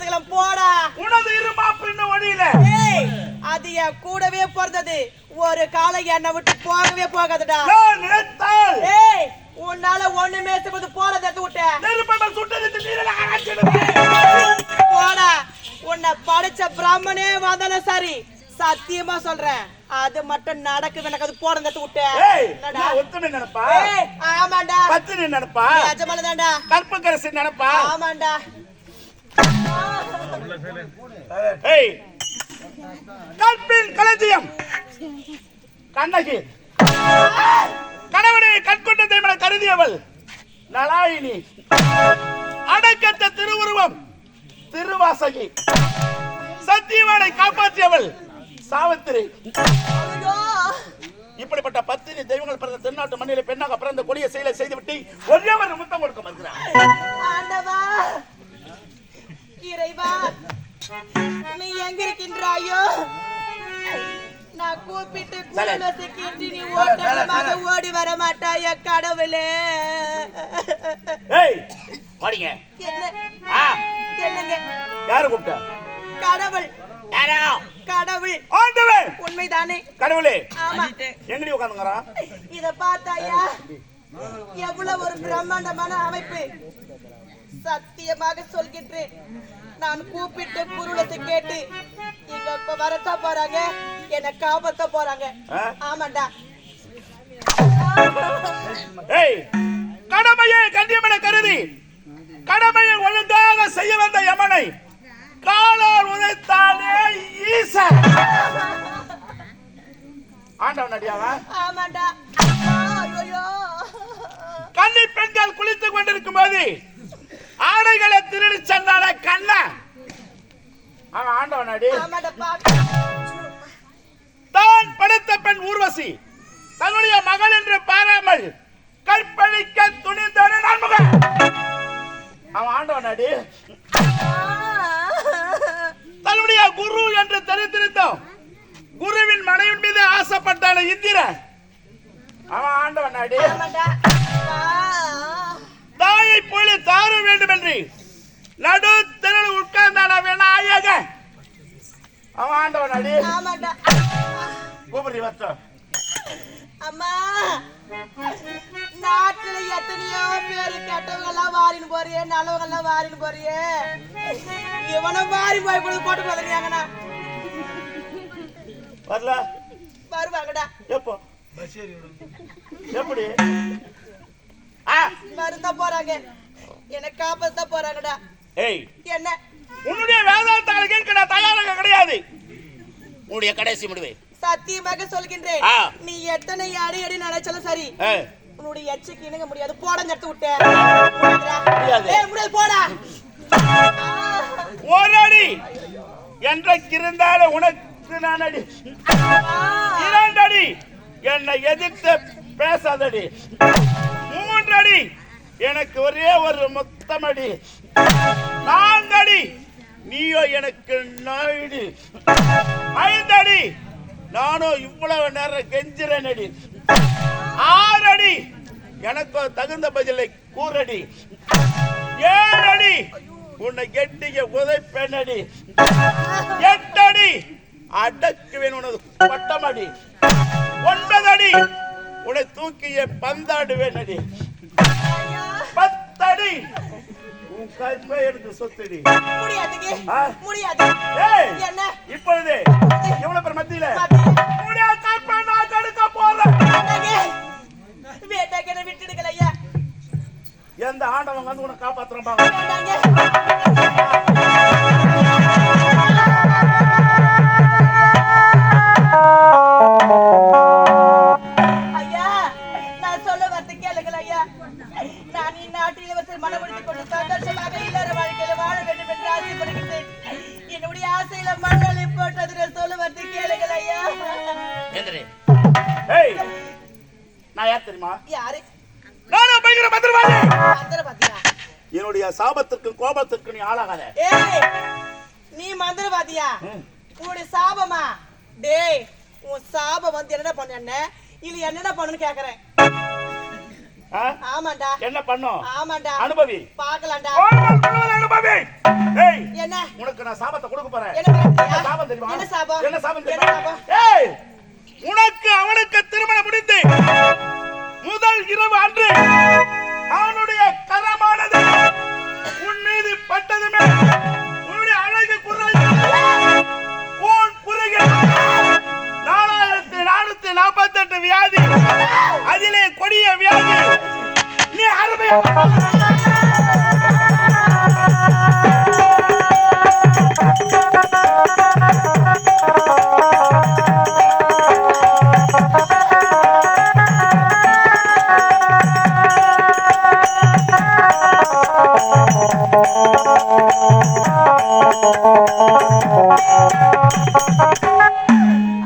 பாத்துக்கலாம் போடா. உனது இருமா பின்ன வழியில அது என் கூடவே பிறந்தது. ஒரு காலம் என்னை விட்டு போகவே போகாதுடா. நினைத்தால் உன்னால ஒண்ணுமே செய்வது போட தத்து விட்டேன். போடா. உன்னை படிச்ச பிராமணே வந்தாலும் சரி, சத்தியமா சொல்றேன் அது மட்டும் நடக்குது. எனக்கு அது போட தத்து விட்டேன். ஆமாண்டா. பத்தினி நினைப்பா, நிஜமாலதான்டா. கற்புக்கரசி நினைப்பா. ஆமாண்டா. கற்பின் களஞ்சியம் கண்ணகி கணவனை கற்கொண்ட தெய்வன கருதியவள் நலாயினி, அடக்கத்த திருவுருவம் திருவாசகி, சத்தியவானை காப்பாற்றியவள் சாவித்திரி. இப்படிப்பட்ட பத்தினி தெய்வங்கள் பிறந்த தென்னாட்டு மண்ணிலே பெண்ணாக பிறந்த கொடிய செயலை செய்துவிட்டு ஒரே ஒரு முத்தம் கொடுக்க மறுக்கிறார். இறைவா, நீ எங்க இருக்கின்றாயோ? நான் கூப்பிட்டு குலமசிக்கின்றி நீ ஓட்டமாக ஓடி வர மாட்டாய கடவுளே. வாடிங்க. என்னங்க? யாரு கூப்பிட்டா? கடவுள். கடவுள். ஆண்டவன். உண்மைதானே? கடவுளே. ஆமா. எங்கடி உட்கார்ந்துங்கறா? இத பார்த்தாயா? எவ்வளவு ஒரு பிரம்மாண்டமான அமைப்பு. சத்தியமாக சொல்கின்றேன், நான் கூப்பிட்டு குருளத்தை கேட்டு இங்க இப்ப வரத்தா போறாங்க, என்ன காப்பாத்த போறாங்க. ஆமாண்டா. கடமையை கண்ணியமென கருதி கடமையை ஒழுங்காக செய்ய வந்த யமனை காலால் உதைத்தானே ஈசன். ஆண்டவன் அடியாவா? ஆமாண்டா. கன்னி பெண்கள் குளித்துக் கொண்டிருக்கும் போது ஆடைகளை திருடி சென்றான கண்ண அவன் ஆண்டவன் அடி. தான் படுத்த பெண் ஊர்வசி தன்னுடைய மகள் என்று பாராமல் கற்பழிக்க துணிந்தவன் நான்முகன் அவன் ஆண்டவன் அடி. தன்னுடைய குரு என்று தெரிந்திருந்தோம் குருவின் மனைவின் மீது ஆசைப்பட்டான இந்திரன் அவன் ஆண்டவன் அடி. தாயை போல தார வேண்டும் என்று நடு தெருவில் உட்கார்ந்தான விநாயக அவன் ஆண்டவன் அடி. கூப்பிடு வச்சோம். அம்மா, நாட்டுல எத்தனையோ பேரு கெட்டவங்க எல்லாம் வாரின்னு போறியே, நல்லவங்க எல்லாம் வாரின்னு போறியே, இவனும் வாரி போய் போட்டு போதுங்கண்ணா. வரல வருவாங்கடா. எப்போ எப்படி மருந்தா போறாங்க, என்ன காப்பாத்த போறாங்கடா. என்ன உன்னுடைய வேதாந்தால கேட்க நான் தயாராக கிடையாது. உன்னுடைய கடைசி முடிவு சத்தியமாக சொல்கின்றேன், நீ எத்தனை அடி அடி நினைச்சாலும் சரி உன்னுடைய எச்சைக்கு இணங்க முடியாது. போட எடுத்து விட்டேன். போடா. ஒரு அடி என்றைக்கு இருந்தாலும் உனக்கு நான் அடி. 2 அடி என்னை எதிர்த்து பேசாதடி. 3 அடி எனக்கு ஒரே ஒரு முத்தமடி. 4 அடி நீயோ எனக்கு நாயுடு. 5 அடி நானும் இவ்வளவு நேரம் கெஞ்சிறேன் அடி. 6 அடி எனக்கு தகுந்த பதிலை கூறடி. 7 அடி உன்னை கெட்டிய உதைப்பேன் அடி. 8 அடி அடக்குவேன் உனது பட்டமடி. 9 அடி உன்னை தூக்கிய பந்தாடுவேன் அடி. 10 அடி உன் கற்பை எனக்கு சொத்தடி. இப்பொழுது எவ்வளவு பேர் மத்தியில கற்பை நான் கடுக்க போறேன். விட்டுடுங்களையா, எந்த ஆண்டவன் வந்து உன்னை காப்பாத்துறான். ஐயா, நான் சொல்ல வரது கேளுங்கள் ஐயா. நான் இந்நாட்டில் மனமுடித்துக் கொண்டு சந்தோஷமாக இல்லற வாழ்க்கையில வாழ வேண்டும் என்று ஆசைப்படுகின்றேன். என்னுடைய ஆசையில மண்ணலை போட்டது சொல்ல வரது கேளுங்கள் ஐயா. நான் யார் தெரியுமா? யாரு? நானும் பயங்கர மந்திரவாதி. மந்திரவாதியா? என்னுடைய சாபத்திற்கு கோபத்திற்கு நீ ஆளாகாத. நீ மந்திரவாதியா? உன்னுடைய சாபமா? டேய், உன் சாபம் வந்து என்னடா பண்ண, இல்ல என்னடா பண்ணுன்னு கேக்குறேன். ஆமாடா. என்ன பண்ணும்? ஆமாடா. அனுபவி. பார்க்கலாம்டா. அனுபவி. ஏய், என்ன? உனக்கு நான் சாபத்தை கொடுக்க போறேன். என்ன சாபம் தெரியுமா? என்ன சாபம்? என்ன சாபம் தெரியுமா? ஏய், உனக்கு அவனுக்கு திருமணம் முடிந்து முதல் இரவு அன்று அவனுடைய கரமானது உன் மீது பட்டதுமே உன்னுடைய அழகு குரல் கூன் குறுகில் 4448 வியாதி, அதிலே கொடிய வியாதி. நீ அருமையா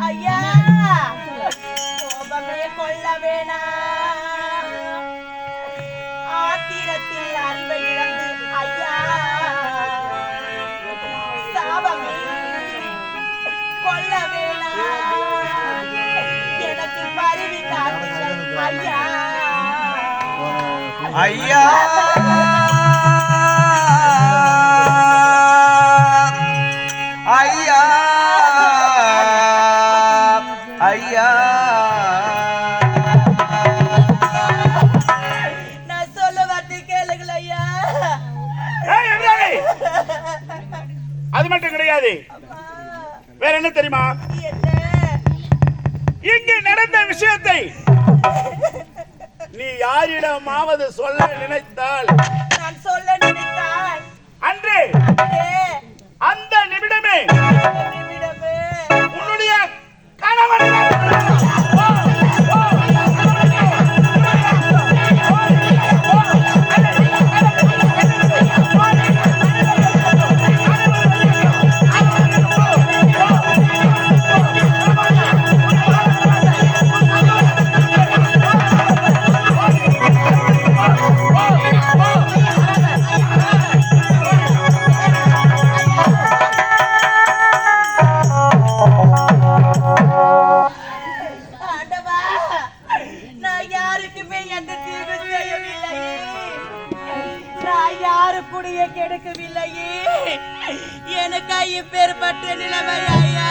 ஐயா, கோபமே கொள்ள வேணாம். ஆத்திரத்தில் அறிவை இழந்து ஐயா சாபமே கொள்ள வேணாம். எனக்கு பரிவி காட்டுங்கள் ஐயா. ஐயா ஐயா ஐயா, நான் சொல்ல வார்த்தை கேளுங்கள் ஐயா. ஏய், எம்ரானி, அது மட்டும் கிடையாது. வேற என்ன தெரியுமா? என்ன? இங்கு நடந்த விஷயத்தை நீ யாரிடமாவது சொல்ல நினைத்தால் நான் சொல்ல நினைத்தால் அன்று அந்த நிமிடமே நிமிடமே உன்னுடைய கணவன் ஆண்டவா, நான் யாருக்குமே எந்த தீர்வு செய்யவில்லையே. நான் யாரு கூடிய கெடுக்கவில்லையே. எனக்கு இப்பேற்பட்ட நிலைமை ஐயா.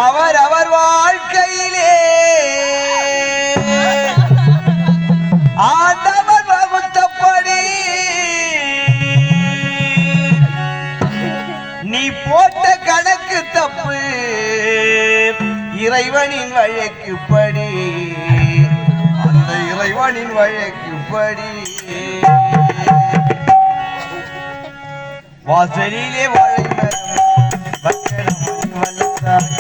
அவர் அவர் வாழ்க்கையிலே ஆண்டவர் வகுத்தபடி நீ போட்ட கணக்கு தப்பு, இறைவனின் வழக்குப்படி, அந்த இறைவனின் வழக்குப்படி வாசலிலே வாழை மரம் வக்கணமணி வளர்த்தாய்,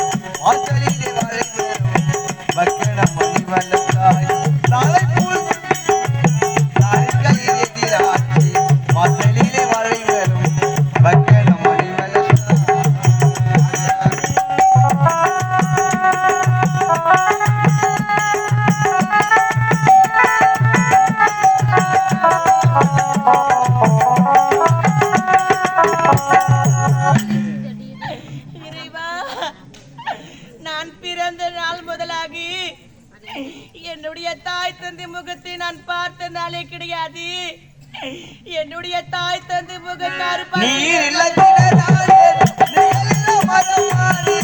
வாசலிலே வாழை மரம் வக்கணமணி வளர்த்தாய், நாளை போல் நாளைக்கையில் எதிராகி வாசலிலே வாழை மரம் வக்கணமணி வளர்த்தாய். இறைவா, நான் பிறந்த நாள் முதலாகி என்னுடைய தாய் தந்தை முகத்தை நான் பார்த்த நாளே கிடையாது. என்னுடைய தாய் தந்தை முகத்தாறு நீர் இல்லத்தினாலே நிழலில் மரமானே.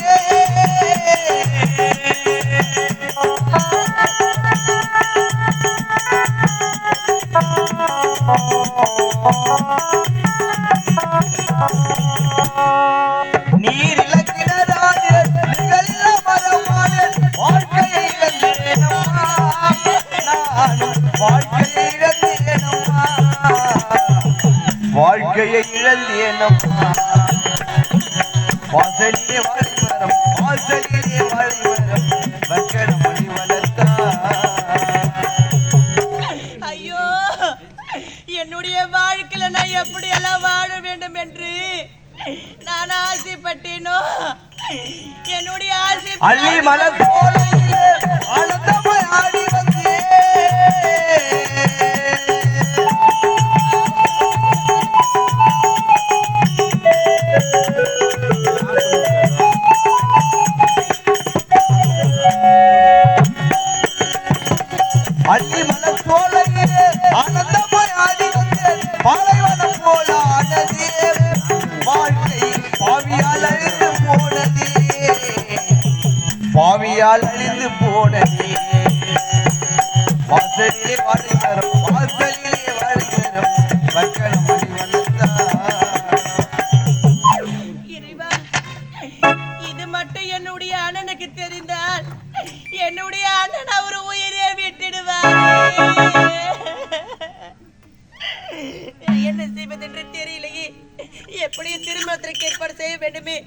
நீர் இலக்கினராலே நிழலில் மரமானே. வாழ்க்கையை இழந்தேனம்மா, நானும் வாழ்க்கையை இழந்தேனம்மா, வாழ்க்கையை இழந்தேனம்மா. வாசலிலே வாழை மரம், வாசலிலே வாழை மரம் வக்கணமணி வளர்த்தாய். ஐயோ, என்னுடைய வாழ்க்கையில நான் எப்படி எல்லாம் வாழ வேண்டும் என்று நான் ஆசைப்பட்டேனோ, என்னுடைய ஆசை அள்ளி மலர் போலையிலே ஆனந்தமாய் ஆடி வந்தே. அள்ளி மலர் போலையிலே மழையால் அழிந்து போனதே வாசலிலே வாழ்கிறோம் வாசலிலே வாழ்கிறோம் மக்கள் மணி இறைவா, இது மட்டும் என்னுடைய அண்ணனுக்கு தெரிந்தால் என்னுடைய அண்ணன் அவர் உயிரே விட்டுடுவார். என்ன செய்வதென்று தெரியலையே. எப்படி திருமணத்திற்கு ஏற்பாடு செய்ய வேண்டுமே.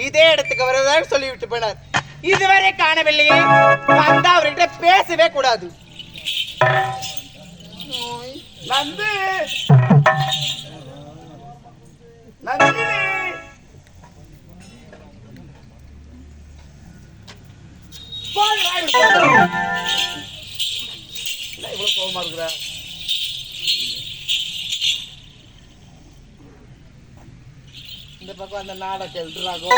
இதே இடத்துக்கு வருவதாக சொல்லிவிட்டு போனார். இதுவரை காணவில்லையே. வந்தா அவர்கிட்ட பேசவே கூடாது. நந்து நந்தினி இவ்வளவு கோபமா இருக்கிற? இந்த பக்கம் அந்த நாடை கெல்றாகோ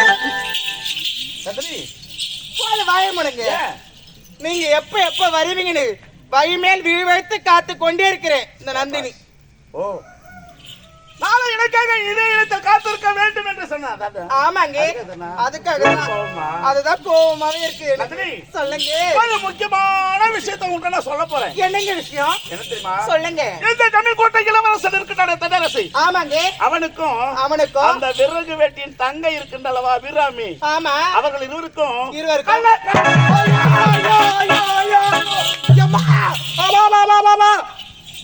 கத்திரி வாய முடுங்க. நீங்க எப்ப வருவீங்கன்னு வழிமேல் விழி வைத்து காத்து கொண்டே இருக்கிறேன் இந்த நந்தினி. ஓ, நாளை எனக்காக இதே இடத்தை காத்திருக்க வேண்டும் என்று சொன்னார். ஆமாங்க, அதுக்காக அதுதான் கோபமாவே இருக்கு. சொல்லுங்க, ஒரு முக்கியமான விஷயத்தை உங்களுக்கு நான் சொல்ல போறேன். என்னங்க விஷயம்? என்ன தெரியுமா? சொல்லுங்க. இந்த தமிழ் கோட்டை இளவரசன் இருக்கின்ற தடரசி, ஆமாங்க, அவனுக்கும் அந்த விறகு வெட்டியின் தங்கை இருக்கின்றளவா வீராமி, ஆமா, அவர்கள் இருவருக்கும்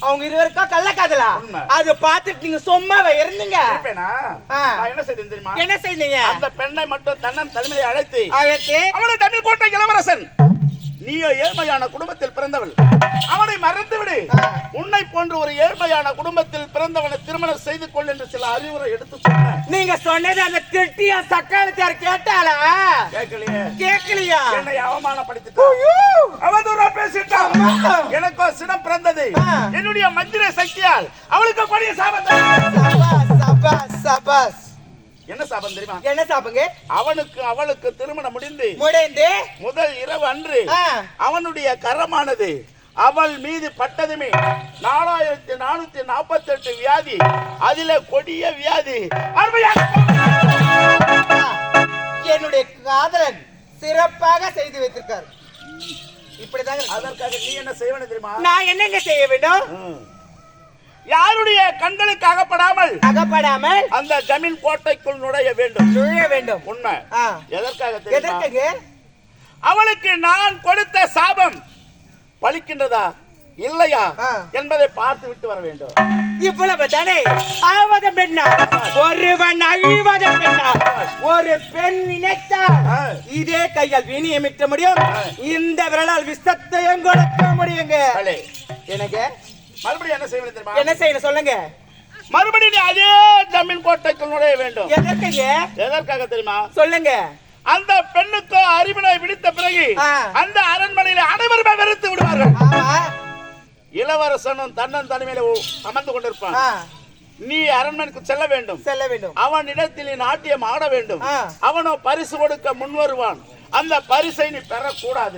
அவங்க இருவருக்கா கள்ள காதலா? அது பார்த்துட்டு நீங்க சும்மாவே இருந்தீங்க. என்ன செய்தீங்க தெரியுமா? என்ன செய்தீங்க? அந்த பெண்ணை மட்டும் தன்னன் தலைமையை அழைத்து அவளை தமிழ் கோட்டை இளவரசன், நீயோ ஏழ்மையான குடும்பத்தில் பிறந்தவள், அவனை மறந்து விடு, உன்னை போன்ற ஒரு ஏழ்மையான குடும்பத்தில் பிறந்தவனை திருமணம் செய்து கொள் என்று சில அறிவுரை எடுத்து சொன்ன. நீங்க சொன்னது அந்த திட்டியா சக்காலத்தார் கேட்டாளா? கேட்கலையா? என்னை அவமானப்படுத்திட்டான், அவதூறா பேசிட்டான். எனக்கோ சினம் பிறந்தது. என்னுடைய மந்திர சக்தியால் அவளுக்கு கொடிய சாபத்தை. என்ன சாபம் தெரியுமா? என்ன சாபங்க? அவனுக்கு அவளுக்கு திருமணம் முடிந்து முதல் இரவு அன்று அவனுடைய கரமானது அவள் மீது பட்டதுமே 4448 வியாதி, அதில கொடிய வியாதி. என்னுடைய காதலன் சிறப்பாக செய்து வைத்திருக்கார். இப்படிதாங்க. அதற்காக நீ என்ன செய்வன தெரியுமா? நான் என்னங்க செய்ய வேண்டும்? யாருடைய கண்களுக்கு அகப்படாமல் அந்த ஜமீன் கோட்டைக்குள் நுழைய வேண்டும். உண்மை. எதற்காக தெரியுமா? அவளுக்கு நான் கொடுத்த சாபம் பலிக்கின்றதா இல்லையா என்பதை பார்த்து விட்டு வர வேண்டும். இவ்வளவு தானே ஆவதம் பெண்ணா? ஒருவன் அழிவதம் பெண்ணா? ஒரு பெண் நினைத்தால் இதே கையால் வினியமிட்ட முடியும், இந்த விரலால் விஷத்தையும் கொடுக்க முடியுங்க. எனக்கு மறுபடியும் என்ன செய்யணும் தெரியுமா? என்ன செய்யணும் சொல்லுங்க. மறுபடியும் அதே ஜமீன் கோட்டைக்குள் நுழைய வேண்டும். எதற்காக தெரியுமா? சொல்லுங்க. அந்த பெண்ணுக்கு அறிவினை விடுத்த பிறகு அந்த அரண்மனையில அனைவருமே வெறுத்து விடுவார்கள். இளவரசனும் தன்னன் தனிமையில அமர்ந்து கொண்டிருப்பான். நீ அரண்மனைக்கு செல்ல வேண்டும். அவன் இடத்தில் நீ நாட்டியம் ஆட வேண்டும். அவனோ பரிசு கொடுக்க முன் வருவான். அந்த பரிசை நீ பெறக்கூடாது.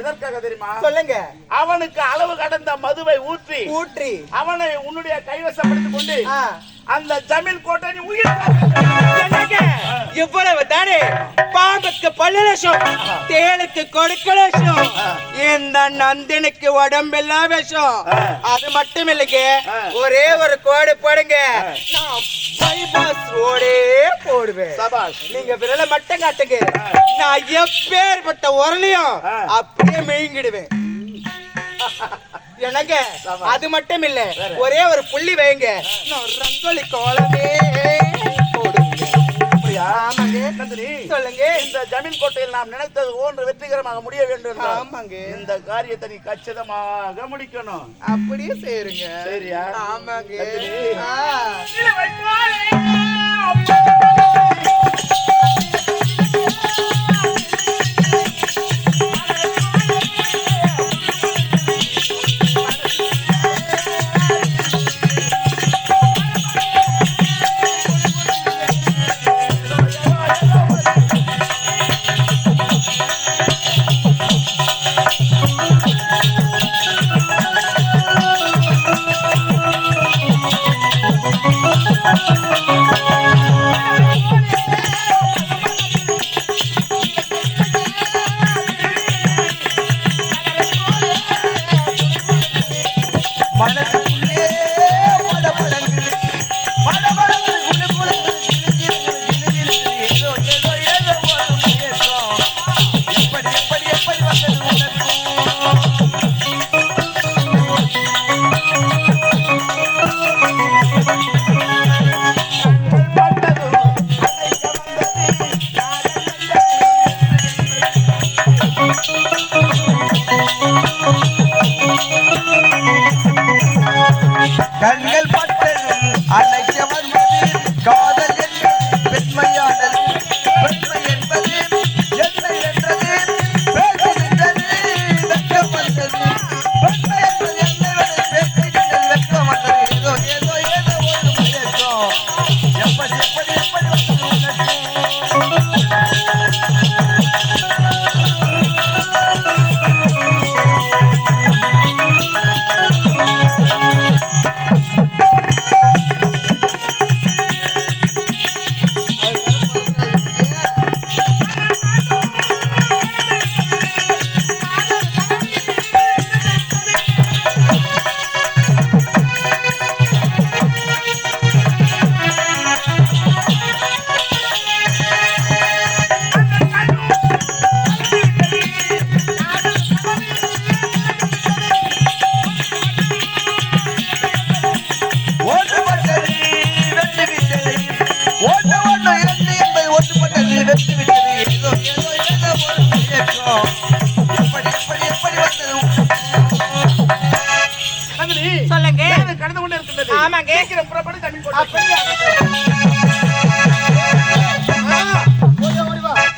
எதற்காக தெரியுமா? சொல்லுங்க. அவனுக்கு அளவு கடந்த மதுவை ஊற்றி அவனை உன்னுடைய கைவசப்படுத்திக் கொண்டு அந்த ஜமீன் கோட்டை நீ உயிர். இவ்வளவு தானே? பாம்புக்கு பல்லு, தேளுக்கு கொடுக்கல, இந்த நந்தினுக்கு உடம்பெல்லாம் விஷம். அது மட்டும் இல்லைங்க, ஒரே ஒரு கோடு போடுங்க, நான் பைபாஸ் ரோடே போடுவேன். நீங்க விரல மட்டும் காட்டுங்க, நான் எப்பேற்பட்ட உரலையும் அப்படியே மெய்ங்கிடுவேன். எனக்கு அது மட்டும் இல்ல, ஒரே ஒரு புள்ளி வைங்க, நான் ரங்கோலி கோலமே போடுங்க. சொல்லுங்க. இந்த ஜமீன் கோட்டையில் நாம் நினைத்தது ஒன்று வெற்றிகரமாக முடிய வேண்டும். இந்த காரியத்தை நீ கச்சிதமாக முடிக்கணும். அப்படியே செய்யுங்க. சரியா? ஆமாங்க. கண்கள் பட்டது அன்னைக்கு வந்தது காதல் என்பது பெண்மையானது, பெண்மை என்பது என்ன என்றது பேசுகின்றது வெட்கம் வந்தது, பெண்மை என்பது என்ன பேசுகின்றது வெட்கம் வந்தது. ஏதோ ஏதோ ஏதோ ஒரு முயற்சம் எப்படி எப்படி எப்படி சொல்லுங்க. கடந்து கொண்டே இருக்கின்றது. ஆமாங்க. புறப்பட்டு ஜமீன் கோட்டை.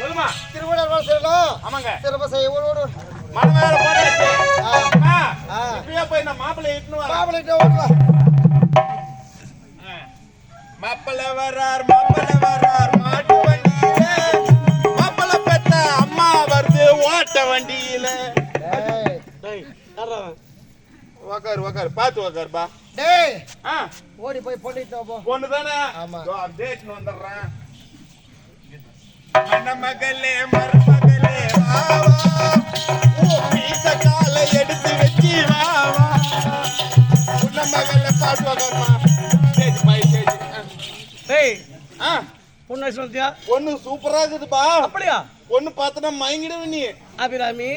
சொல்லுமா. திருவள்ளுவர் சொல்லலாம். ஆமாங்க. சிறப்பு செய்ய ஒரு மனதார போடாச்சு. இப்பயே போய் நான் மாப்பிள்ளை இட்டுன்னு வரேன். மாப்பிள்ளை ஓடுவா. மாப்பிள்ளை வரார் மாட்டு வண்டியில, மாப்பிள்ளை பெத்த அம்மா வருது ஓட்ட வண்டியில. டேய் யாரா அவன்? உக்காரு பாத்து உக்காரு பா. டேய் ஆ ஓடி போய் பொண்ணிட்டு போ. பொண்ணு தானே? ஆமா. டேட்னு வந்துடுறேன். மணமகளே மருமகளே வா வா, வீச காலை எடுத்து வச்சி வா வா. உன்ன மகளே பாத்து உக்காருமா. Stage by stage. டேய் ஆ பொண்ணு சொல்லியா? பொண்ணு சூப்பரா இருக்குதுப்பா. அப்படியா? பொண்ணு பார்த்தனா மயங்கிடுவ நீ. அபிராமி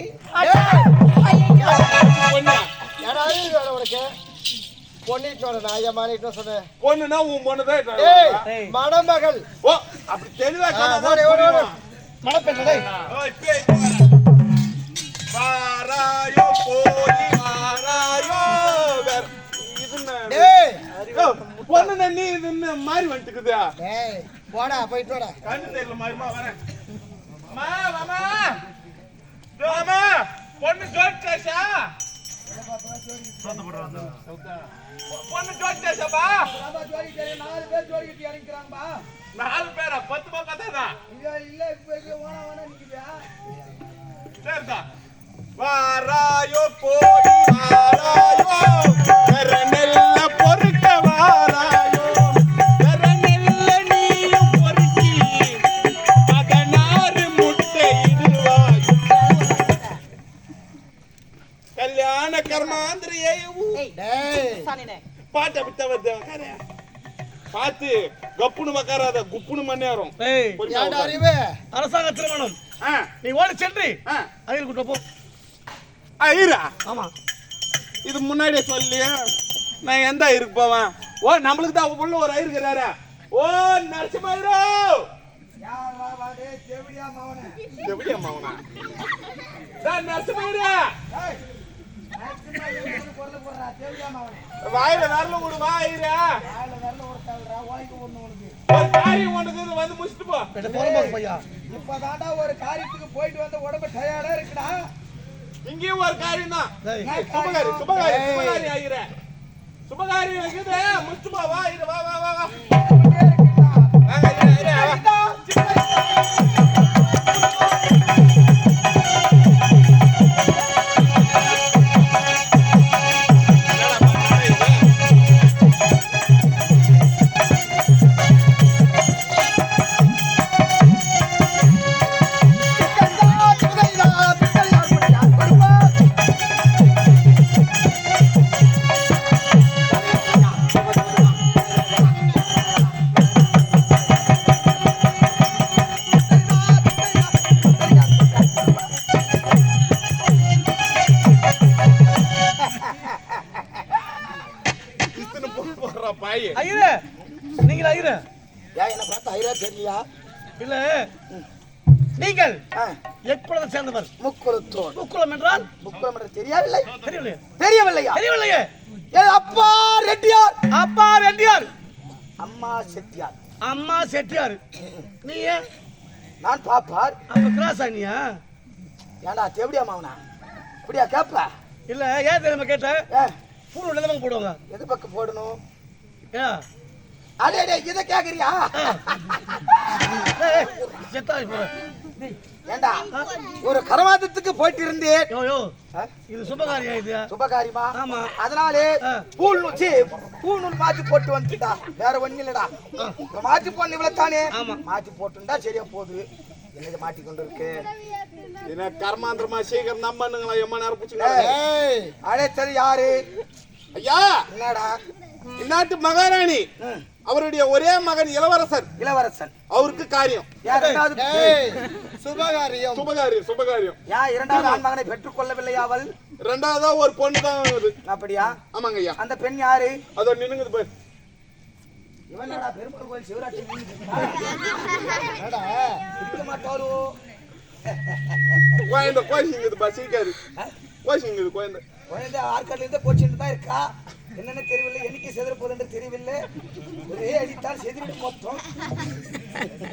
பொண்ணா யாராவது வேற உனக்கு பொண்ணிட்டு வர நான் ஏன் மாறிட்டு சொன்னேன். பொண்ணுனா உன் பொண்ணுதான். ஏய் மணமகள். ஓ அப்படி தெளிவா ஓடி ஓடி ஓடி. மணப்பெண் டேய். வாராயோ போலி வாராயோ டேய் பொண்ணு நீ இது மாறி வந்துக்குதா? டேய் போடா போயிட்டு வாடா. கண்ணு தெரியல மாறிமா வரேன். அம்மா மாமா மாமா பொண்ணு ஜோடிச்சாச்சா? பொண்ணு ஜோடிச்சாச்சாப்பா? ஆமா ஜோடி 4 பேர் ஜோடிக்கிட்டு இறங்கிக்கிறாங்கப்பா. 4 பேரா? 10 பக்கம் தான். இல்ல இப்ப ஓனா நிக்குதா? சரிதா. வாராயோ போடி வாராயோ கரநெல்ல பொறுக்க வாராயோ கரநெல்ல நீயும் பொறுக்கி 16 முட்டை இடுவாய். கல்யாண கர்மாந்திரியே டேய் சானினே பாட்ட விட்ட வந்து பாத்து கப்புனு மக்காராத குப்புனு மண்ணேறும். ஏய் ஏன்டா அறிவு? அரசாங்க திருமணம் நீ ஓடி சென்று அதையில் கூட்டு போ. ஐரா ஆமா இது முன்னாடியே சொல்லியா நான் எந்த ஐருக்கு போவேன்? ஓ நம்மளுக்கு தான் உள்ள ஒரு ஐரு இருக்கிறாரா? ஓ நரசிம்மாயிரோ யாரா வாடே தேவடியா மாவனே. எப்படியா மாவனா? நான் நரசிம்மாயிரா டேய் மேக்ஸிமம் ஏறு பொருள் போறா தேவடியா மாவனே. வாயில வரல விடு வா ஐரா. வாயில வரல ஒருத்தல்றா வாய்க்கு ஒண்ணு உனக்கு. ஒரு காரியம் ஒண்ணுக்கு வந்து முடிச்சிட்டு போ. பெட்ட போறோம் பையா. இப்பதான்டா ஒரு காரியத்துக்கு போயிட்டு வந்து உடம்பு டயர்டா இருக்குடா. இங்கேயும் ஒரு காரியம் தான். டேய் சுபகாரி சுபகாரி சுபகாரி ஐரா. சுபகாரி இருக்குது முடிச்சிட்டு போ. வா ஐரா வா வா வா வா. வாங்க ஐரா ஐரா வா. இத்தனை பொருள் போடுறா பாய். ஐயரே நீங்கள் ஐயரே ஏன் என்ன பார்த்தா ஐரா தெரியலையா? இல்ல நீங்கள் எப்பொழுது சேர்ந்தவர்? முக்குளத்தோன். முக்குளம் என்றால் முக்குளம் என்று தெரியவில்லை. தெரியவில்லையே தெரியவில்லையா? தெரியவில்லையே. என் அப்பா ரெட்டியார். அப்பா ரெட்டியார் அம்மா செட்டியார். அம்மா செட்டியார். நீ ஏன் நான் பாப்பார். அப்ப கிராசானியா? ஏன்டா தேவடியா மாவனா இப்படியா கேப்ப? இல்ல ஏன் தெரியுமா கேட்டேன்? ஏ பூ நிலவங்க போடுவாங்க. எது பக்கம் போடணும்? ஏ அடே டே இத கேக்குறியா? செத்தாய் போற. ஏண்டா ஒரு கரவாதத்துக்கு போயிட்டு இருந்தேன். யோ யோ இது சுபகாரியா இது? சுபகாரியமா? ஆமா. அதனாலே பூநூல் மாத்தி போட்டு வந்துட்டா. வேற ஒண்ணு இல்லடா. மாத்தி போன இவ்வளவு தானே. ஆமா. மாத்தி போட்டுண்டா சரியா போகுது. என்னது மாட்டி கொண்டு இருக்கு? என்ன கர்மாந்திரமா சீக்கிரம் நம்பனுங்களா? எம்மா நேரம் புடிச்சுங்க. ஏய் அழைத்தது யாரு? ஐயா என்னடா? இந்நாட்டு மகாராணி அவருடைய ஒரே மகன் இளவரசர். இளவரசன். அவருக்கு காரியம். சுபகாரியம். சுபகாரியம் சுபகாரியம். யா இரண்டாவது ஆண் மகனை பெற்றுக் கொள்ளவில்லை அவள். ரெண்டாவதா ஒரு பொண்ணு தான் வருது. அப்படியா? ஆமாங்க ஐயா. அந்த பெண் யாரு? அதோ நின்னுங்குது பாரு. இவனடா பெருமாள் கோயில் சிவராட்சி இருக்க மாட்டாளோ? குழந்தை கோஷிங்குது பா சீக்காரு. கோஷிங்குது குழந்தை. குழந்தை ஆற்காடுல இருந்து கோச்சிட்டு தான் இருக்கா. என்னன்னு தெரியவில்லை. என்னைக்கு செதற போகுது தெரியவில்லை. ஒரே அடித்தான் செதிரிட்டு மொத்தம்.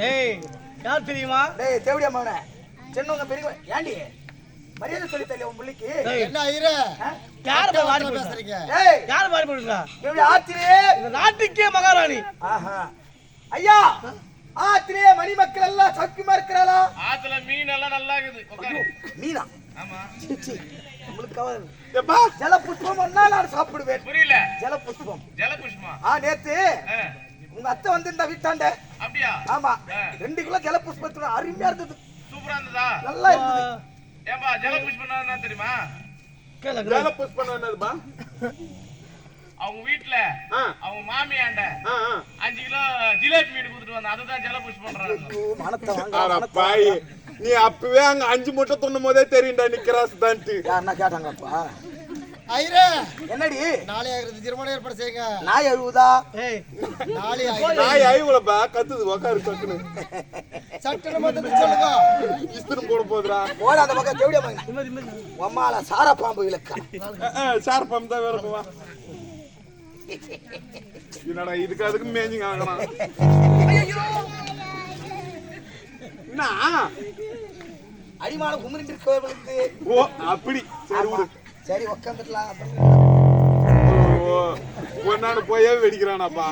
ஏய் யார் தெரியுமா? டேய் தேவடியா மகனே சின்னவங்க பெரியவங்க ஏண்டி மரியாதை சொல்லி தரல உன் பிள்ளைக்கு? என்ன ஐரே யார் வாடி பேசுறீங்க? டேய் யார் வாடி போடுறா? தேவடியா ஆத்திரே இந்த நாட்டுக்கே மகாராணி. ஆஹா ஐயா ஆத்திரே மணி மக்கள் எல்லாம் சௌக்கியமா இருக்கறாளா? ஆத்துல மீன் எல்லாம் நல்லா இருக்குது. மீனா சீச்சி, உங்களுக்கு கவலை. எப்பா ஜல புஷ்பம் ஒன்னா நான் சாப்பிடுவேன். புரியல. ஜல புஷ்பம். ஜலபுஷ்பமா? நேத்து உங்க அத்தை வந்திருந்தா வீட்டாண்ட. அப்படியா? ஆமா, 2 கிலோ ஜல புஷ்பம் அருமையா இருந்தது. சூப்பரா இருந்ததா? நல்லா இருந்தது. ஏம்பா ஜலபுஷ்பம்னா என்ன தெரியுமா? ஜல புஷ்பம் என்னதுப்பா? அவங்க வீட்ல அவங்க மாமியாண்ட 5 கிலோ ஜிலேபி மீன் கொடுத்துட்டு வந்தா அதுதான் ஜலபுஷ்பம்ன்றாங்க. மனத்தை வாங்க. பாய், நீ அப்பவே அங்க 5 முட்டை துண்ணும் போதே தெரியும்டா நீ கிராஸ் தான்ட்டு. யாருன்னா கேட்டாங்கப்பா. ஐரே என்னடி நாளை ஆகிறது திருமணம் ஏற்பாடு செய்யுங்க. நாய் அழுவுதா? நாளை நாய் ஐவுலப்பா கத்துது உக்காரு கத்துன்னு. சட்டன மொத்தத்தை சொல்லுங்க. இஸ்திரம் போட போதுடா. போட அந்த பக்கம் தேவடியா மகன். உம்மால சாரா பாம்பு இலக்கா. சார் பம் தான் வேறப்பா. என்னடா இதுக்கு அதுக்கு மேஞ்சிங் ஆகணும். என்ன அடிமான குமரிட்டு கோவிலுக்கு. ஓ அப்படி சரி விடு. சரி உட்காந்துக்கலாம். ஒன்னாடு போயே வெடிக்கிறானாப்பா.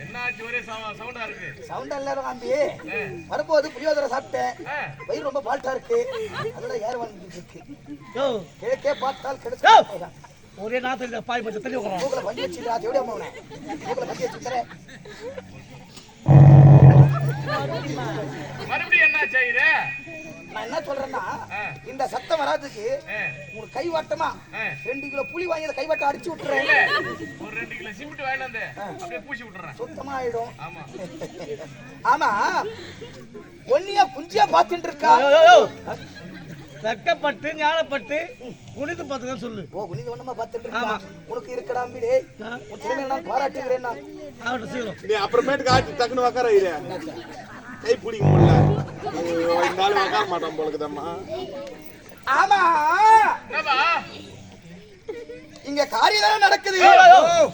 என்னாச்சு? ஒரே சவுண்டா இருக்கு. சவுண்ட் எல்லாரும் ஆம்பி வரும்போது புளியோதரை சாப்பிட்டேன். வயிறு ரொம்ப பால்ட்டா இருக்கு. அதெல்லாம் ஏற வந்துட்டு இருக்கு. கேக்கே பார்த்தால் கிடைச்சு ஒரே நாத்துல பாய் பச்சை தள்ளி உட்கார. மூக்கல பஞ்சு வச்சுடா தேவடியா மகனே. மூக்கல பஞ்சு வச்சுக்கிறேன். மறுபடியும் என்னாச்சு ஐரே? நான் என்ன சொல்றேன்னா, இந்த சத்தம் வராதுக்கு உங்களுக்கு கை வாட்டமா 2 கிலோ புளி வாங்கி அந்த கை வாட்ட அடிச்சு விட்டுறேன். ஒரு 2 கிலோ சிமெண்ட் வாங்கிட்டு வந்து அப்படியே பூசி விட்டுறேன். சுத்தமா ஆயிடும். ஆமா. ஆமா, ஒன்னியா குஞ்சியா பாத்துட்டு இருக்கா. வெக்கப்பட்டு ஞானப்பட்டு குனிந்து பார்த்துக்க சொல்லு. ஓ குனிந்து ஒண்ணுமா பாத்துட்டு இருக்கா. உனக்கு இருக்கடா அம்பிடே. உன் திறமையை நான் பாராட்டுகிறேன். நான் அவட்ட செய்யணும். நீ அப்புறமேட்டுக்கு ஆச்சு டக்குன்னு உக்கார ஐயா. கை பிடிக்க முடியல. இந்த நாள் உக்கார மாட்டான் போலக்குதம்மா. ஆமா, என்னப்பா? இங்க காரியம் நடக்குது.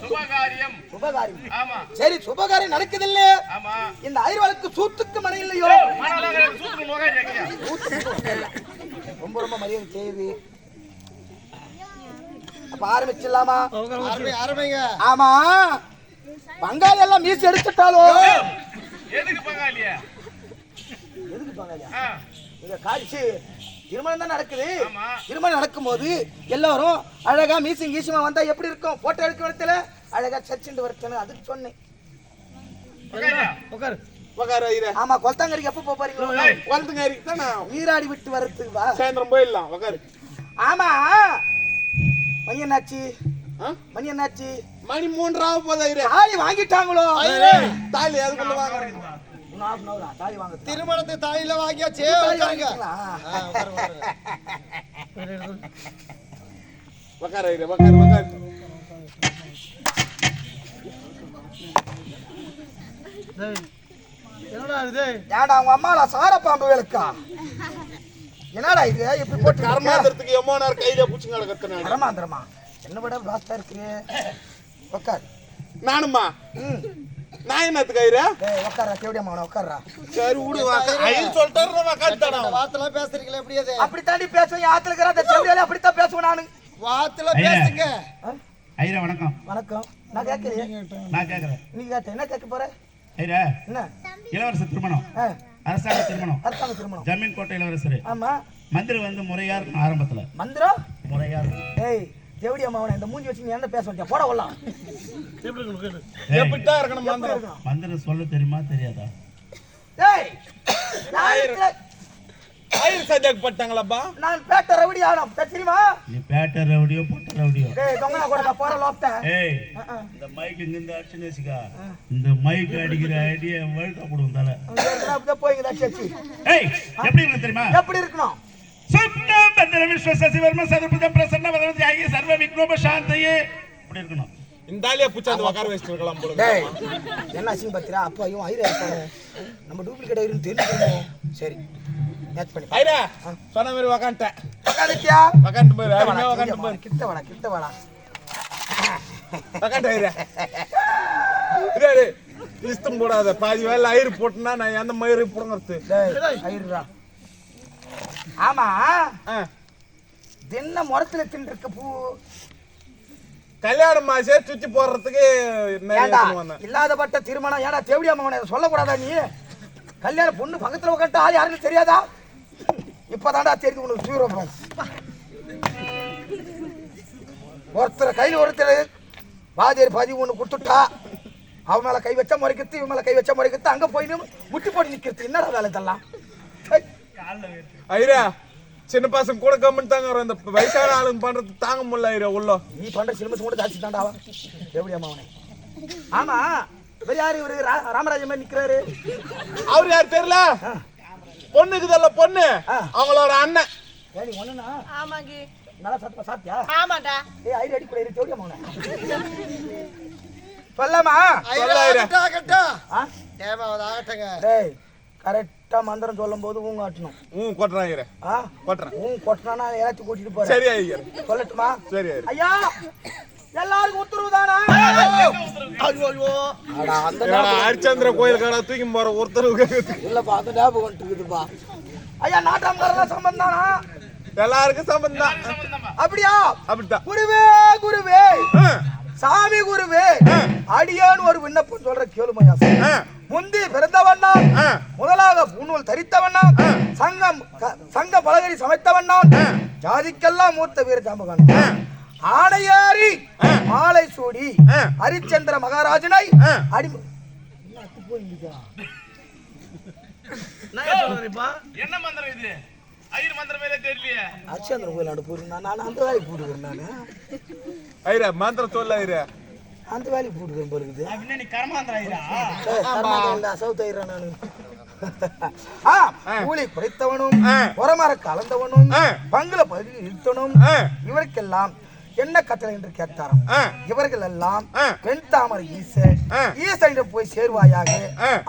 சுபகாரியம். சுபகாரியம். ஆமா. சரி, சுபகாரியம் நடக்குது இல்ல. ஆமா. இந்த ஐயர்களுக்கு சூத்துக்கு மனை இல்லையோ. மனோலக சூத்துக்கு நோகா ஜக்கியா. ரொம்ப ரொம்ப மரியாதை செய்யுது. அப்ப ஆரம்பிச்சிடலாமா? ஆரம்பிங்க. ஆமா, பங்காளி எல்லாம் மீசி எடுத்துட்டாலோ. எதுக்கு பங்காளியா? எதுக்கு பங்காளியா? ஆ. இங்க காட்சி திருமணம் தான் நடக்குது. ஆமா. திருமணம் நடக்கும்போது எல்லாரும் அழகா மீசிங் கீசிமா வந்தா எப்படி இருக்கும்? போட்டோ எடுக்க வரத்துல அழகா சர்ச்சுண்டு வரத்தேன்னு அதுக்கு சொன்னேன். பங்காளியா? உட்காரு. உக்கார ஐயா. ஆமா, கொத்தங்கரிக்கு எப்ப போறீங்களோ? குளத்துங்காரி தானே நீராடி விட்டு வரத்துக்கு வா. சாயந்தரம் போயிடலாம் உக்காரு. ஆமா, மணி என்னாச்சு? மணி என்னாச்சு? மணி 3 ஆக போதா ஐயா. தாலி வாங்கிட்டாங்களோ? தாலி அதுக்குள்ள வாங்க. தாலி வாங்க. திருமணத்தை தாயில வாங்கியாச்சே. உக்கார ஐயா. உக்காரு. என்னடா இது? ஏடா உங்க அம்மால சார பாம்பு வேலைக்கா? என்னடா இது இப்படி போட்டு கர்மாந்திரத்துக்கு எம்மோனார் கையில புடிச்சுங்க கத்துனாரு. கர்மாந்திரமா? என்ன விட பிளாஸ்டா இருக்கு. உட்கார். நானும்மா. நான் என்னத்துக்கு ஐயா? டேய் உட்கார்றா, தேவடியா மகனே உட்கார்றா. சரி விடு ஐயா சொல்லிட்டாரு உக்காந்துடா. வார்த்தைலாம் பேசுறீங்களே எப்படி அது? அப்படி தாண்டி பேசுவேன். ஆத்துல இருக்கிற அந்த தேவடியால அப்படி தான் பேசுவேன் நானு. வார்த்தைல பேசுங்க. ஐரா வணக்கம். வணக்கம். நான் கேட்கிறேன். நான் கேக்குறேன். நீ கேட்ட என்ன கேட்க போற? ஐரா, என்ன? இளவரச திருமணம். அரசாங்க திருமணம். அரசாங்க திருமணம். ஜமீன் கோட்டை இளவரசர். ஆமா. மந்திரம் வந்து முறையா இருக்கும் ஆரம்பத்துல. மந்திரம் முறையா இருக்கும். ஏய் தேவடியா மகனே, இந்த மூஞ்சி வச்சு நீ என்ன பேச வந்தியா? போட உள்ளா. எப்படித்தான் இருக்கணும் மந்திரம்? மந்திரம் சொல்ல தெரியுமா தெரியாதா? ஏய் நான் ஆயிரம் சஜாக் பட்டாங்களாப்பா. நான் பேட்ட ரவுடி ஆனம் தெரியுமா? நீ பேட்ட ரவுடியோ பொட்ட ரவுடியோ? டேய் தொங்கனா கூட போற லோப்ட. ஏய் இந்த மைக் இங்க அடிச்சு நேசிக்கா. இந்த மைக் அடிக்கிற ஐடியா வழுக்க போடுவோம் தல. அப்படியே போய்ங்கடா சேச்சி. ஏய் எப்படி இருக்கு தெரியுமா? எப்படி இருக்கணும்? சுப்ன பந்தர விஸ்வசசிவர்ம சர்வபுத பிரசன்ன வதனதி ஆகிய சர்வ விக்னோப சாந்தயே இப்படி இருக்கணும். இந்த ஆளியா புச்சாந்து உட்கார வச்சிட்டு இருக்கலாம் போல. டேய் என்ன அசிங்க பத்திரா? அப்பா இவன் ஐரா இருப்பானே. நம்ம டூப்ளிகேட் ஐரன்னு தெரிஞ்சுக்கணும். சரி மேட்ச் பண்ணி ஐரா சொன்ன மாதிரி உட்காந்துட்டேன். உட்காந்துட்டியா? உட்காந்து போய் அருமையா உட்காந்து போய் கிட்ட வாடா கிட்ட வாடா. உட்காந்து ஐரா. இதே இஸ்தம் போடாத. பாதி வேலை ஐரு போட்டுனா நான் எந்த மயிறு புடுங்கிறது? டேய் ஐரா. ஆமா தின்ன முறத்துல தின்றிருக்க பூ கல்யாணம் மாசே சுத்தி போடுறதுக்கு இல்லாதப்பட்ட திருமணம். ஏடா தேவடியா மகனே சொல்லக்கூடாதா? நீ கல்யாணம் பொண்ணு பக்கத்துல உட்காந்து ஆள் யாருன்னு தெரியாதா? இப்பதான்டா தெரியுது உனக்கு தூரம். ஒருத்தர் கையில் ஒருத்தர் வாதியர் 11 கொடுத்துட்டா அவன் மேல கை வச்சா முறைக்கிறது, இவன் மேல கை வச்சா முறைக்கிறது, அங்க போய் முட்டி போட்டு நிக்கிறது. என்னடா வேலை இதெல்லாம்? ஐயா சின்ன பசங்க கூட கம்மன் தாங்க வரும். இந்த வயசான ஆளுங்க பண்றது தாங்க முடியல ஐயா. உள்ள நீ பண்ற சிலம்பஸ் கூட ஜாஸ்தி தாண்டாவா எப்படி அம்மா அவனே? ஆமா வேற யாரு இவரு? ராமராஜன் மாதிரி நிக்கிறாரு. அவர் யார் தெரியல? பொண்ணுக்குதல்ல பொண்ணு, அவங்களோட அண்ணன். ஏடி ஒண்ணுனா ஆமாங்க. நல்லா சத்தமா சாப்பிட்டியா? ஆமாடா. ஏய் ஐடி அடி கூட தேடி அம்மா அவனே. சொல்லமா ஆகட்டா ஆ தேவாவது ஆகட்டங்க. டேய் கரெக்டா மந்திரம் சொல்லும்போது ஊங்க ஆட்டணும். கொட்டுறான் ஐயா. ஆ கொட்டுறேன். ஊங்க கொட்டனா எல்லாத்தையும் கூட்டிட்டு போறேன். சரி ஐயா. சொல்லட்டுமா? சரி ஐயா. ஐயா எல்லாருக்கும் உத்தரவு தானா? அட அந்த ஹரிச்சந்திர கோயில் கடை தூக்கி போற ஒருத்தருக்கு இல்லப்பா அந்த ஞாபகம் வந்துருக்குதுப்பா. ஐயா நாட்டாம்காரங்க சம்பந்தம் தானா? எல்லாருக்கும் சம்பந்தம் தான். அப்படியா? அப்படித்தான். குருவே குருவே சாமி குருவே அடியான் ஒரு விண்ணப்பம் சொல்ற கேளுமையா. முந்தி பிறந்தவண்ணா, முதலாக பூணூல் தரித்தவண்ணா, சங்க பலகரி சமைத்தவண்ணா, ஜாதிக்கெல்லாம் மூத்த வீர ஜாம்பகான், ஆணையாரி மாலை சூடி ஹரிச்சந்திர மகாராஜனை அடி என்ன மந்திரம் இது? ஐயர் மந்திரம் மேலே தெரியலையே. ஹரிச்சந்திர கோயில் ஆண்டு போயிருந்தேன் நான். அந்த வேலைக்கு போட்டுக்கிறேன் நான். ஐயா மந்திரம் சொல்ல ஐயா. அந்த வேலைக்கு போட்டுக்கிறேன் போயிருக்குது. நீ கர்மாந்திரா சவுத்தாயிரம் நானு. கூலி குறைத்தவனும் உரமர கலந்தவனும் பங்குல பகுதி இழுத்தனும் இவருக்கெல்லாம் என்ன கட்டளை என்று கேட்டாராம். இவர்கள் எல்லாம் பெண் தாமரை ஈசனிடம் போய் சேர்வாயாக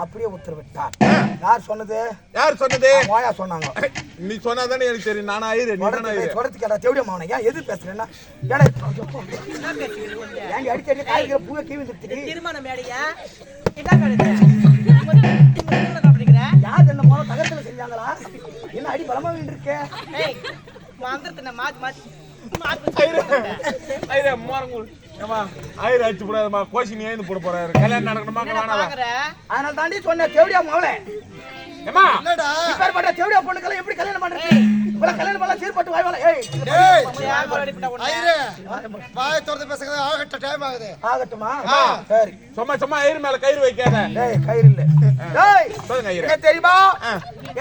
அப்படியே உத்தரவிட்டார். யார் சொன்னது? யார் சொன்னது? மாயா சொன்னாங்க. நீ சொன்னாதானே எனக்கு தெரியும். நானா ஐயர் நீ தானே ஐயர். சொல்றதுக்கு கேட்டா தேவடியா மாவன ஏன் எது பேசுறேன்னா ஏடா ஏங்க அடிக்கடி காய்கறி பூவை கீவி நிறுத்தி திருமணம் மேடையா என்ன அப்படிங்கிற யார் என்ன போல தகத்துல செஞ்சாங்களா? என்ன அடி பலமா வேண்டி இருக்க? மந்திரத்தை மாத்தி மாத்தி ஐயா மாறங்கூல். ஏமா ஐயர் அடிச்சு போடாதம்மா. கோஷி நீ ஏந்து போட போறாரு. கல்யாணம் நடக்கணுமா வேணாமா? அதனால தாண்டி சொன்னேன் தேவடியா மாவளே. ஏமா என்னடா இப்ப பண்ற தேவடியா பொண்ணுக்கெல்லாம் எப்படி கல்யாணம் பண்றது? இவ்வளவு கல்யாணம் பண்ணலாம் சீர்பட்டு வாய்வால. ஏய் ஐயரே வாய் திறந்து பேசுறது ஆகட்ட டைம் ஆகுது. ஆகட்டுமா? சரி சும்மா சும்மா ஐயர் மேல கயிறு வைக்காத. டேய் கயிறு இல்ல. டேய் சொல்லுங்க ஐயர். என்ன தெரியுமா?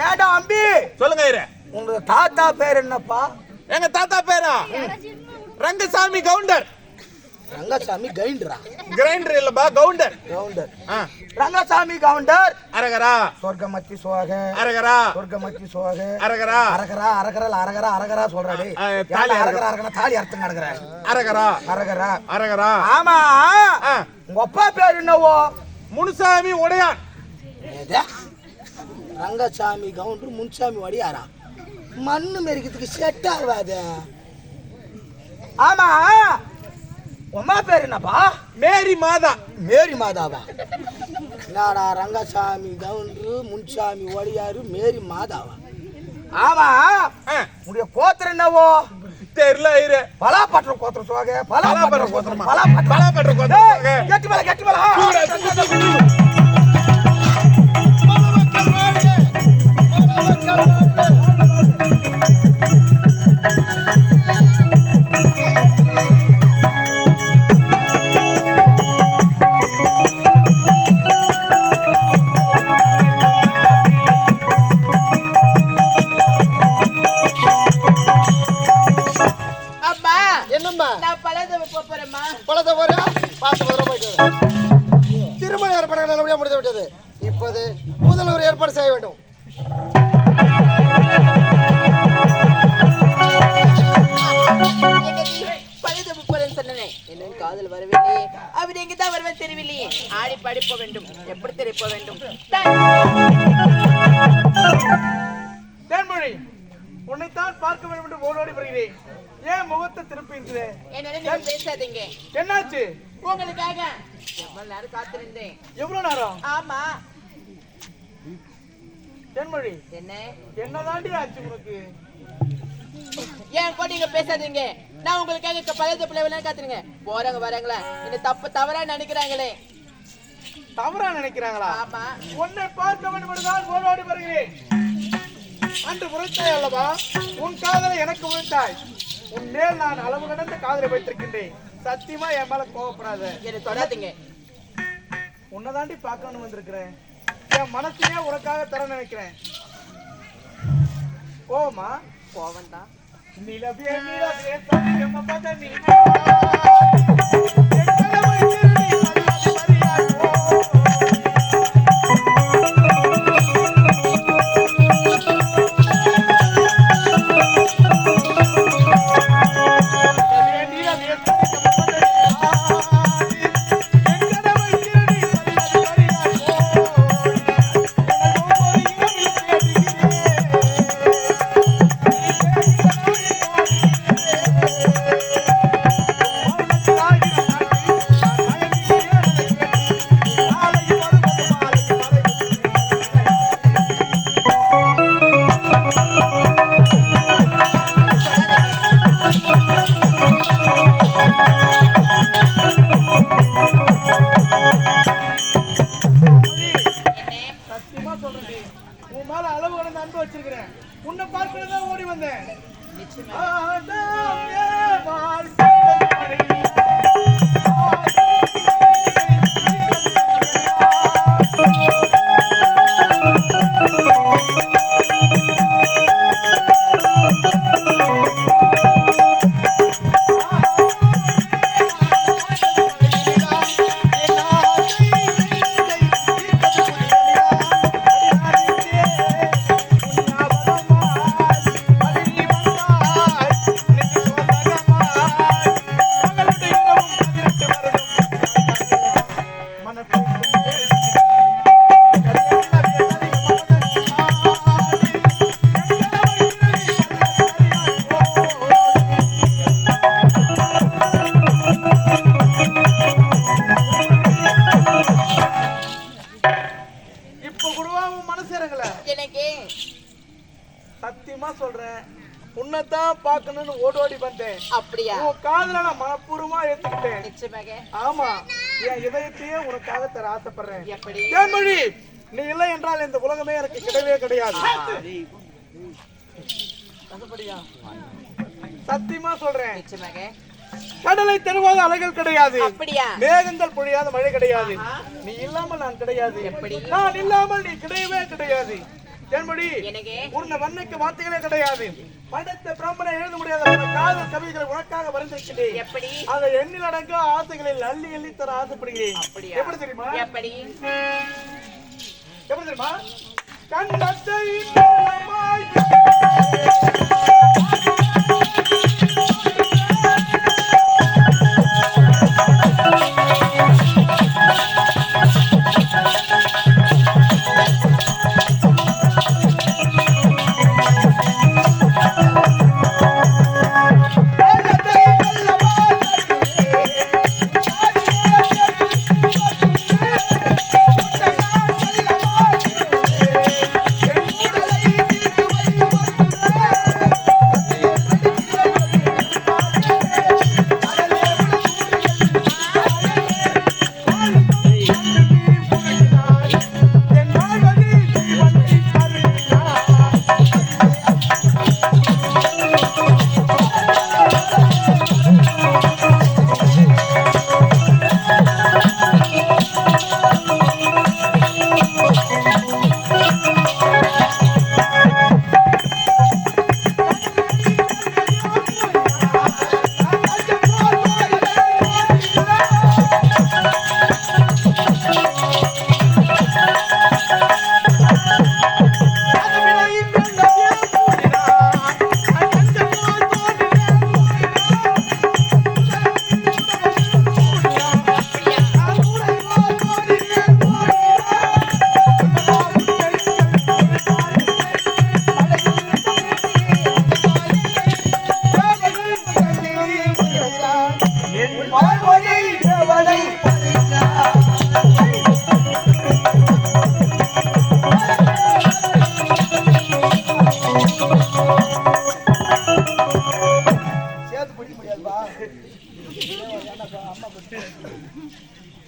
ஏடா அம்பி சொல்லுங்க ஐயர். உங்க தாத்தா பேர் என்னப்பா? எங்க தாத்தா பேரா ரங்கசாமி கவுண்டர். ரங்கசாமி கவுண்டரா? கிரைண்டர் இல்லப்பா கவுண்டர். கவுண்டர். ரங்கசாமி கவுண்டர். அரகரா சொர்க்கமத்தி சோக. அரகரா சொர்க்கமத்தி சோக. அரகரா அரகரா அரகரா அரகரா அரகரா சொல்றாடே. தாலி அரகரா அரகரா தாலி அர்த்தம் நடக்கற. அரகரா அரகரா அரகரா. ஆமா உங்க அப்பா பேர் என்னவோ? முனுசாமி உடையான். ரங்கசாமி கவுண்டர் முன்சாமி வடியாரா? மண்ணு மெரிக்கிறதுக்கு செட் ஆகாத. ஆமா உமா பேர் என்னப்பா? மேரி மாதா. மேரி மாதாவா? நாடா ரங்கசாமி கவுண்டரு முன்சாமி வடியாரு மேரி மாதாவா? ஆமா உடைய கோத்திரம் என்னவோ? தெரியல ஐயரே. பலாப்பற்ற கோத்திரம் சோக. பலாப்பற்ற கோத்திரமா? பலாப்பற்ற கோத்திரம். கெட்டி மேல கெட்டி மேல. என்னம்மா நான் பழத்தை போறேம்மா. பழத்தை போறியா? பார்த்து பத்திரமா போயிட்டு வா. திருமண ஏற்பாடுகள் நல்லபடியாக முடிந்து விட்டது. இப்போது முதல் ஒரு ஏற்பாடு செய்ய வேண்டும். பழத்தை போறேன்னு சொன்னேன். என்ன காதல் வரவில்லை. அவர் எங்கதான் வருவேன் தெரியவில்லையே. ஆடி பாடி போக வேண்டும். எப்படி தெரிய போக வேண்டும்? தேன்மொழி உன்னைத்தான் பார்க்க வேண்டும் என்று ஓடோடி வருகிறேன். ஏன் முகத்தை திருப்பி இருக்கிறேன்? என்ன பேசாதீங்க. என்னாச்சு? உங்களுக்காக எவ்வளவு நேரம் காத்திருந்தேன். எவ்வளவு நேரம்? ஆமா தேன்மொழி என்ன என்னதாண்டி ஆச்சு உனக்கு? ஏன் கூட நீங்க பேசாதீங்க. நான் உங்களுக்காக பழைய பிள்ளைகள் காத்துருங்க. போறவங்க வராங்களா என்ன தவறா நினைக்கிறாங்களே. தவறா நினைக்கிறாங்களா? ஆமா உன்னை பார்க்க வேண்டும் என்றுதான் ஓடோடி வருகிறேன். அன்று உரைத்தாய் அல்லவா, உன் காதலை எனக்கு உரைத்தாய். உன் மேல் நான் அளவு கடந்த காதலை வைத்திருக்கின்றேன். சத்தியமா என் மேல கோவப்படாத. என்னை தொடாதீங்க. உன்னதாண்டி பார்க்கணும்னு வந்திருக்கிறேன். என் மனசையே உனக்காக தர நினைக்கிறேன். கோவமா? கோவம் தான். நிலவே நிலவே சத்தியமா பத நீ சத்தியமா சொல்றேன், உன்னைத்தான் பார்க்கணும்னு ஓடோடி வந்தேன். அப்படியா? உன் காதல நான் மனப்பூர்வமா ஏத்துக்கிட்டேன். நிச்சயமாக. ஆமா, என் இதயத்தையே உனக்காக தர ஆசைப்படுறேன். எப்படி? தேன்மொழி, நீ இல்லை என்றால் இந்த உலகமே எனக்கு கிடையவே கிடையாது. சத்தியமா சொல்றேன். நிச்சயமாக. கடலை தருவாத அலைகள் கிடையாது. அப்படியா? மேகங்கள் பொழியாத மழை கிடையாது. நீ இல்லாமல் நான் கிடையாது. எப்படி? நான் இல்லாமல் நீ கிடையவே கிடையாது. தேன்மொழி, எனக்கு உன்னை வர்ணிக்க வார்த்தைகளே கிடையாது. படைத்த பிரம்மனை எழுத முடியாத பல காதல் கவிதைகளை உனக்காக வரைந்திருக்கிறேன். எப்படி? அதை எண்ணில் அடங்க ஆசைகளில் அள்ளி அள்ளி தர ஆசைப்படுகிறேன். அப்படியா? எப்படி தெரியுமா? எப்படி? எப்படி தெரியுமா? கண்ணத்தை மூலமாய்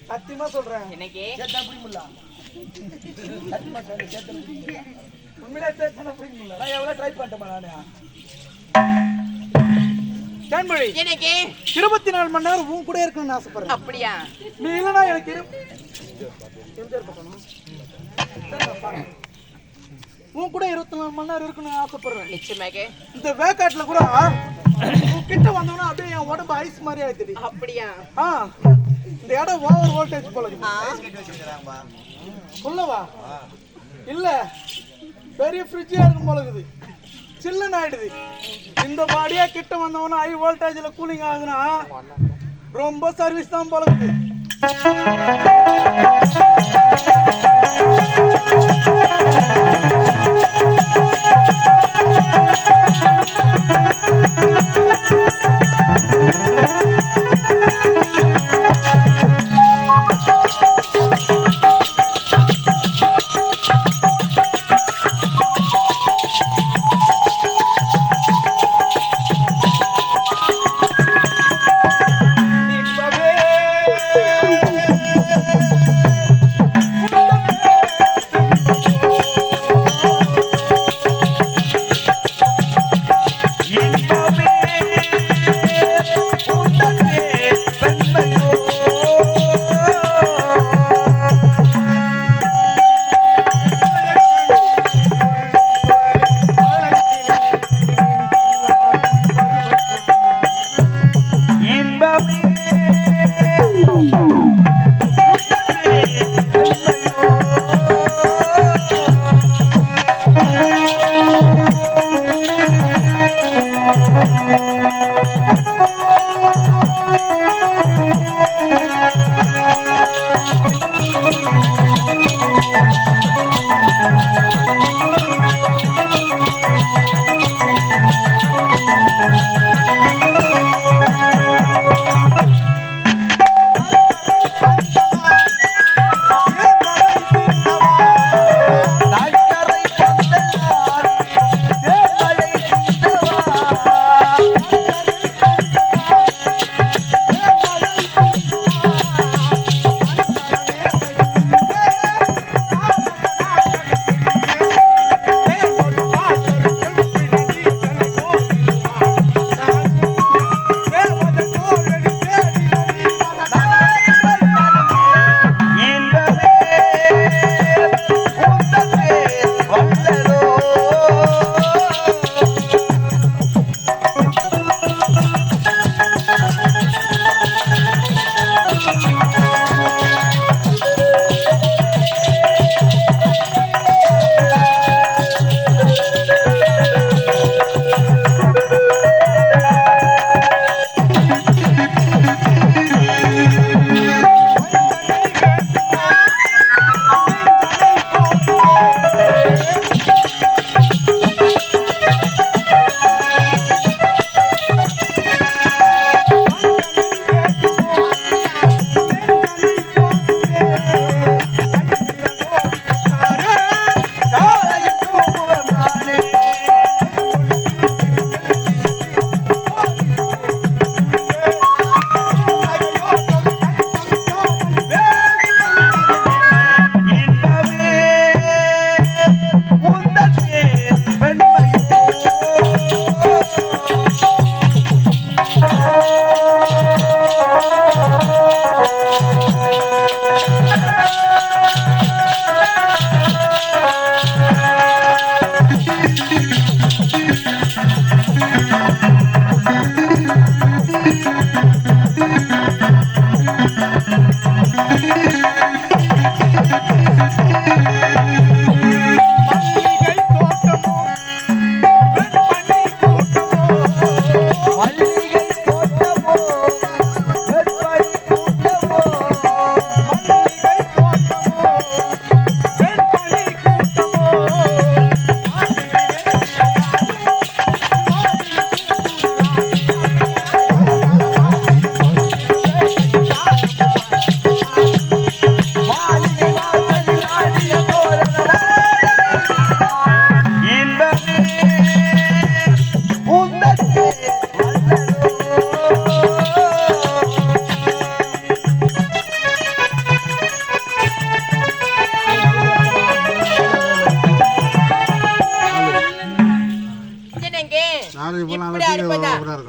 சத்தியமா சொல்றேன். எனக்கு உண்மையிலே தேய்ச்சானே பிடிக்க முடியல. நான் எவ்வளவு ட்ரை பண்ணிட்டேன் நானு. தேன்மொழி, எனக்கு 24 மணி நேரம் உன் கூட இருக்கணும்னு ஆசைப்படுறேன். அப்படியா? நீ இல்லைன்னா எனக்கு உன் கூட 24 மணி நேரம் இருக்கணும்னு ஆசைப்படுறேன். நிச்சயமாக. இந்த வேக்காட்டுல கூட உன் கிட்ட வந்தோம்னா அப்படியே என் உடம்பு ஐஸ் மாதிரி ஆயிடுது. அப்படியா? இந்த இடம் ஓவர் வோல்டேஜ் போல இருக்கு. சொல்லவா? இல்ல, பெரிய ஃப்ரிட்ஜா இருக்கும் போல இருக்குது. சில்லுன்னு ஆயிடுது. இந்த பாடியா கிட்ட வந்தவனா ஹை வோல்டேஜ்ல கூலிங் ஆகுனா ரொம்ப சர்வீஸ் தான் போல இருக்குது.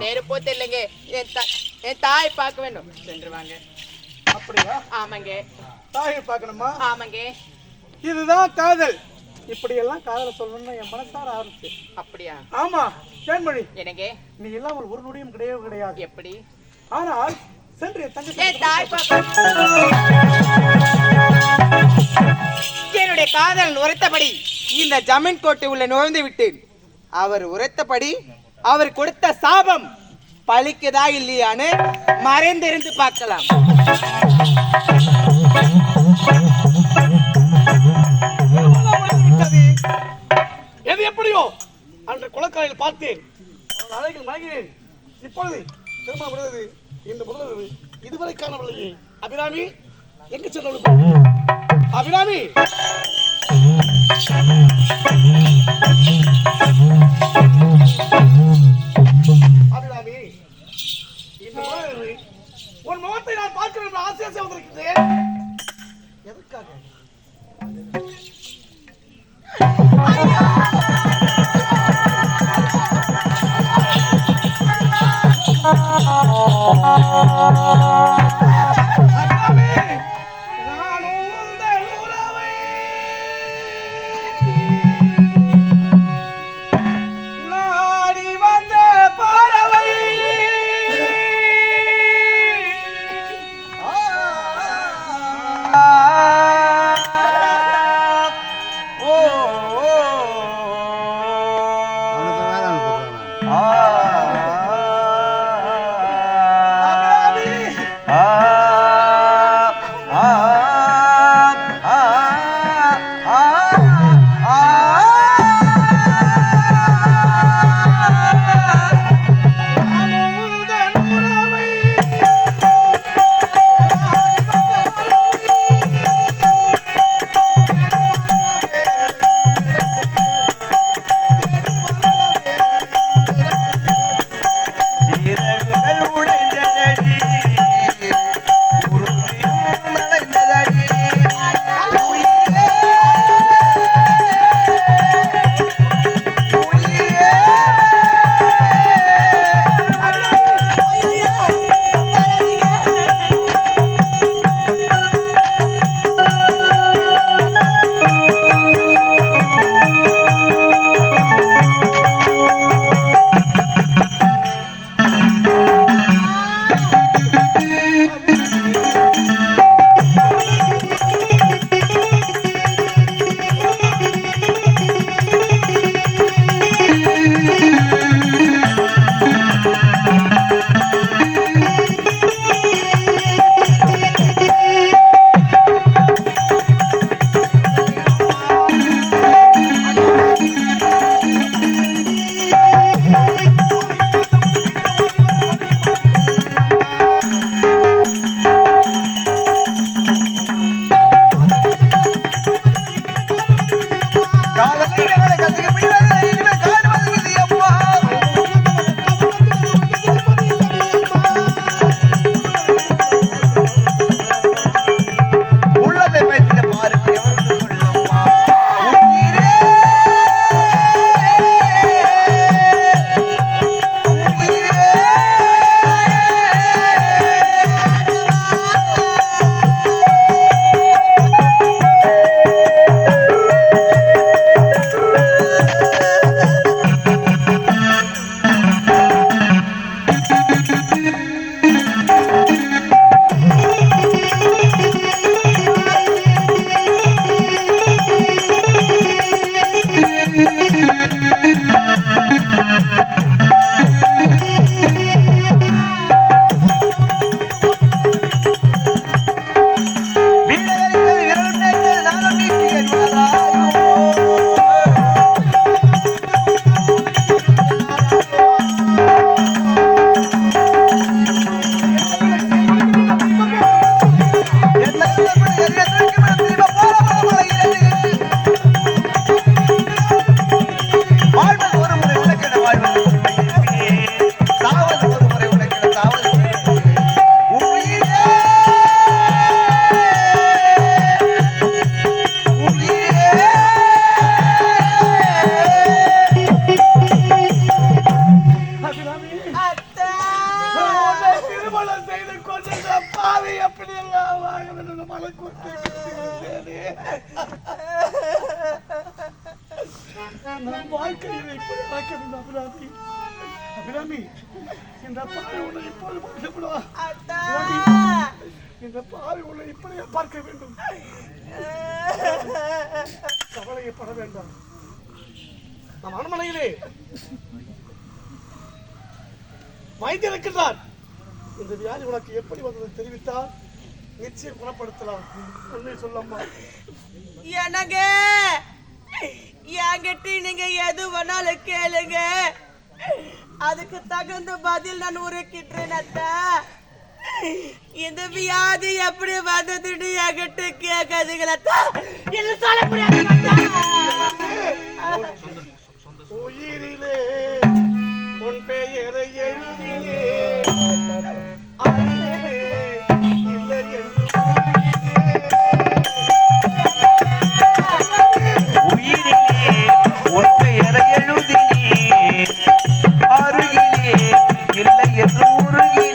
நெருப்போ தெரியலங்க. என் தாய் பார்க்க வேண்டும். சென்று வாங்க. அப்படியா? ஆமாங்க. தாயை பார்க்கணுமா? ஆமாங்க. இதுதான் காதல். இப்படி எல்லாம் காதல சொல்லணும்னு என் மனசார ஆரம்பிச்சு. அப்படியா? ஆமா தேன்மொழி, எனக்கு நீ எல்லாம் ஒரு நொடியும் கிடையாது. எப்படி? ஆனால் சென்று என் தங்கச்சி என் தாய் பார்க்க. என்னுடைய காதல் உரைத்தபடி இந்த ஜமீன் கோட்டை உள்ள நுழைந்து விட்டேன். அவர் உரைத்தபடி அவர் கொடுத்த சாபம் பழிக்குதா இல்லையான்னு மறைந்திருந்து பார்க்கலாம். எது எப்படியோ அன்று குளக்கரையில் பார்த்தேன். அவன் அழகில் மயங்கினேன். இப்பொழுது திரும்ப விடுவது இந்த முதல்வர் இதுவரை காணவில்லையே. அபிராமி எங்க சென்று? அபிராமி அபிராமி, இந்த முதல்வர் உன் முகத்தை நான் பார்க்கிறேன் ஆசையாக வந்திருக்கிறேன். எதற்காக? ஆ அத்தா திருமணம் செய்து கொண்ட பாவி எப்படி எல்லாம் வாங்க வேண்டும் மலை கொண்டு நம் வாழ்க்கையில் இப்படி நடக்கிறது அபிராமி. அபிராமி, இந்த பாவி உன்னை இப்போது பார்க்கப்படுவா. அத்தா இந்த பாவி உன்னை இப்படியே பார்க்க வேண்டும். கவலையப்பட வேண்டாம். நம் அரண்மனையிலே வைத்தியர் இருக்கின்றார். இந்த வியாதி உனக்கு எப்படி வந்தது தெரிவித்தால் நிச்சயம் குணப்படுத்தலாம். உண்மை சொல்லம்மா. எனக்கு என்கிட்ட நீங்க எது வேணாலும் கேளுங்க, அதுக்கு தகுந்த பதில் நான் உரைக்கின்றேன் அத்தா. இந்த வியாதி எப்படி வந்ததுன்னு என்கிட்ட கேட்காதுங்களா? என்ன சொல்ல முடியாது. உயிரிலே உன் பெயரை எழுதியே இல்லை என்று உயிரிலே உன் பெயரை எழுதினே அருகிலே இல்லை என்று உருகினே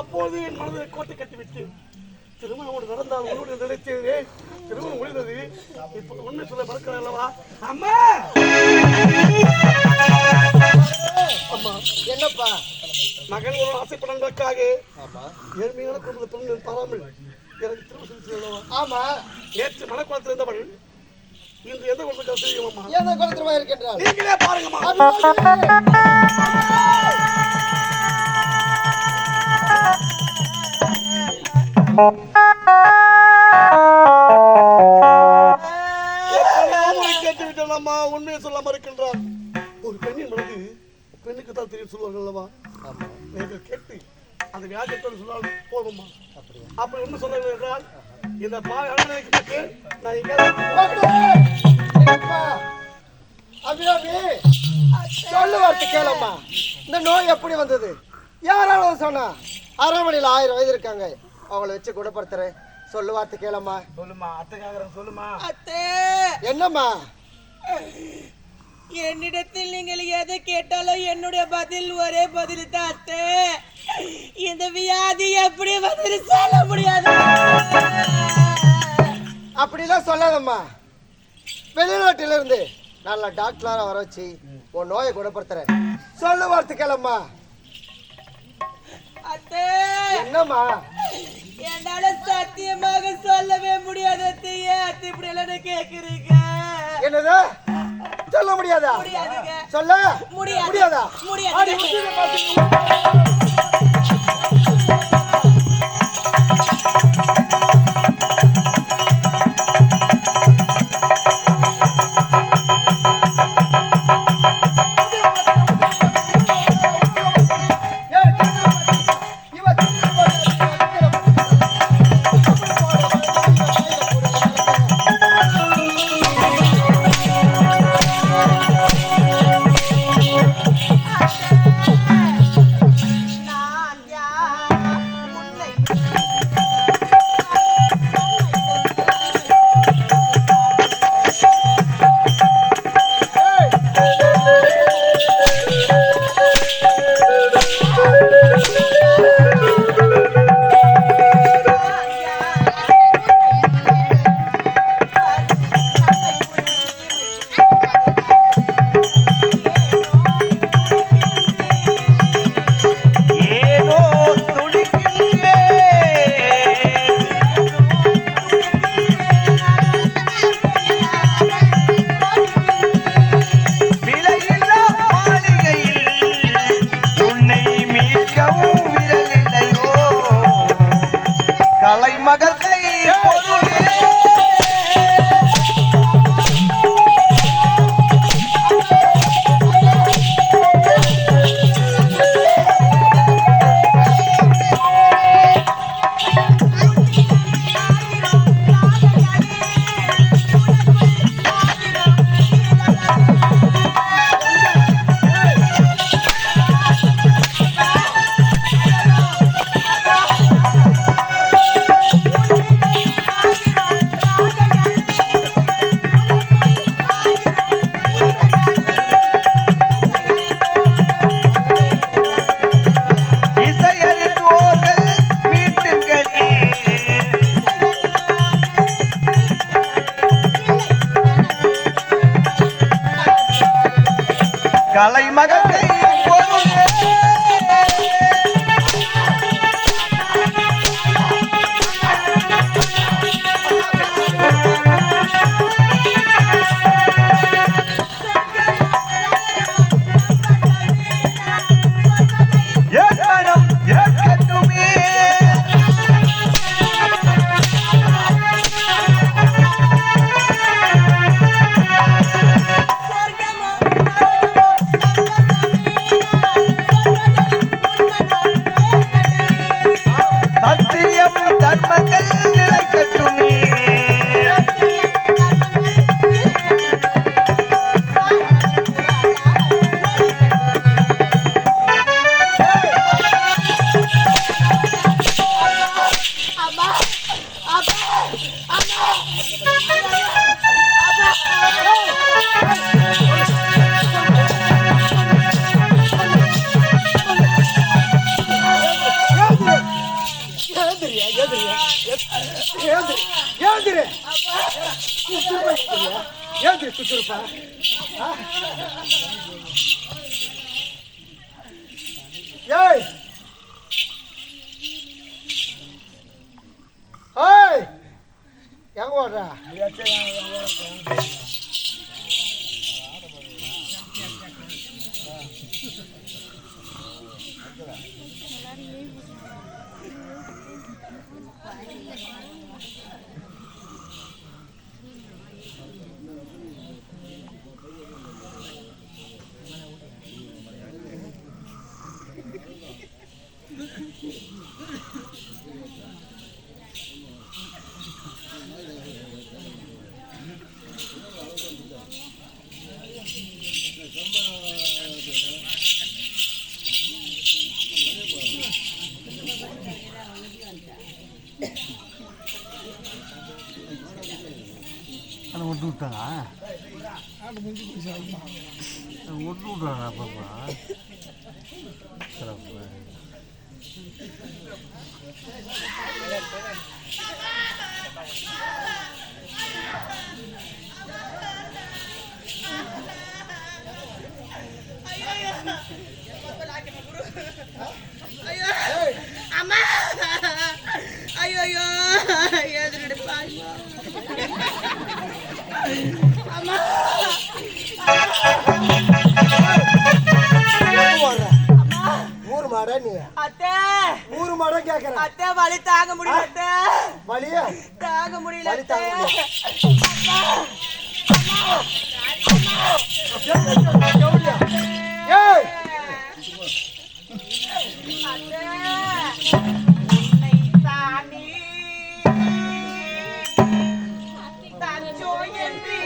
அப்போது என் மனதை கோட்டை கட்டிவிட்டு திருமணம் நடந்தால் உன்னுடைய நினைத்தே திருமணம் முடிந்தது. இப்போது உண்மை சொல்ல மறக்கிறேன் அல்லவா? அம்மா அம்மா என்னப்பா மகன் ஒரு ஆசைப்படங்களுக்காக ஏழ்மையான குடும்ப பெண்கள் தராமல் எனக்கு திருமணம் செய்யலவா? ஆமா, நேற்று மனக்குளத்தில் இருந்தவள் இன்று எந்த குடும்பத்தை செய்யுமா? எந்த குளத்திரமா இருக்கின்றாள்? நீங்களே பாருங்கம்மா. கேட்டுவிட்டோம்மா, உண்மையை சொல்லாம இருக்கின்றார். ஒரு பெண்ணின் மனது பெண்ணுக்கு தான் தெரியும் சொல்லுவார்கள் அல்லவா? நீங்கள் கேட்டு அந்த வியாஜத்தோடு சொன்னால் போதுமா? அப்படி ஒண்ணு சொல்ல என்றால் இந்த பாக்கு நான் அபிராமி சொல்லு வார்த்தை கேளம்மா. இந்த நோய் எப்படி வந்தது? யாராவது சொன்னா? அரண்மனையில் 1000 வயது இருக்காங்க, அவங்கள வச்சு குணப்படுத்துறேன். சொல்லு வார்த்தை கேளம்மா. சொல்லுமா அத்தைக்காக சொல்லுமா. அத்தை என்னம்மா? என்னிடத்தில் நீங்கள் எதை கேட்டாலும் என்னுடைய பதில் ஒரே பதில் தான் அத்தை. இந்த வியாதி எப்படி வந்து சொல்ல முடியாது. அப்படிலாம் சொல்லாதம்மா. வெளிநாட்டில இருந்து நல்ல டாக்டரா வர வச்சு உன் நோயை குணப்படுத்துறேன். சொல்லு வார்த்தை கேளம்மா. அத்தை என்னம்மா? என்னால சத்தியமாக சொல்லவே முடியாது அத்தையே. அத்தை இப்படி எல்லாம் கேக்குறீங்க? என்னது? சொல்ல முடியாதா? முடியாதுங்க. சொல்ல முடியாது. முடியாதா? முடியாது. ஆடி உச்சியில பாத்தீங்க. நான் யார் உன்னை ஏனோ துடிக்கின்றேன் விலையில்லா மாளிகையில் உன்னை மீட்கவும் விரலில்லையோ கலைமகத்தை பொருளே இசையறிந்தோர்கள் வீட்டுகளே கலைமகத்தை பொருளே என் மனம் ஏற்கட்டுமே சத்தியம் தர்மங்கள் நிலைக்கட்டுமே ஏய் ஏய் எங்க ஓடுறா? ஒட்டு விட்டாங்க ஒட்டு விட்டாங்க பாப்பா சிறப்பு அம்மா ஐயோ எதிரடி பாருமா அம்மா ஊர் மாடா நீ அத்தை ஊர் மாடா கேக்குற அத்தை வலி தாங்க முடியல அத்தை வலியா தாங்க முடியல வலி தாங்க முடியல ஏய் உன்னை தானே தஞ்சோ என்று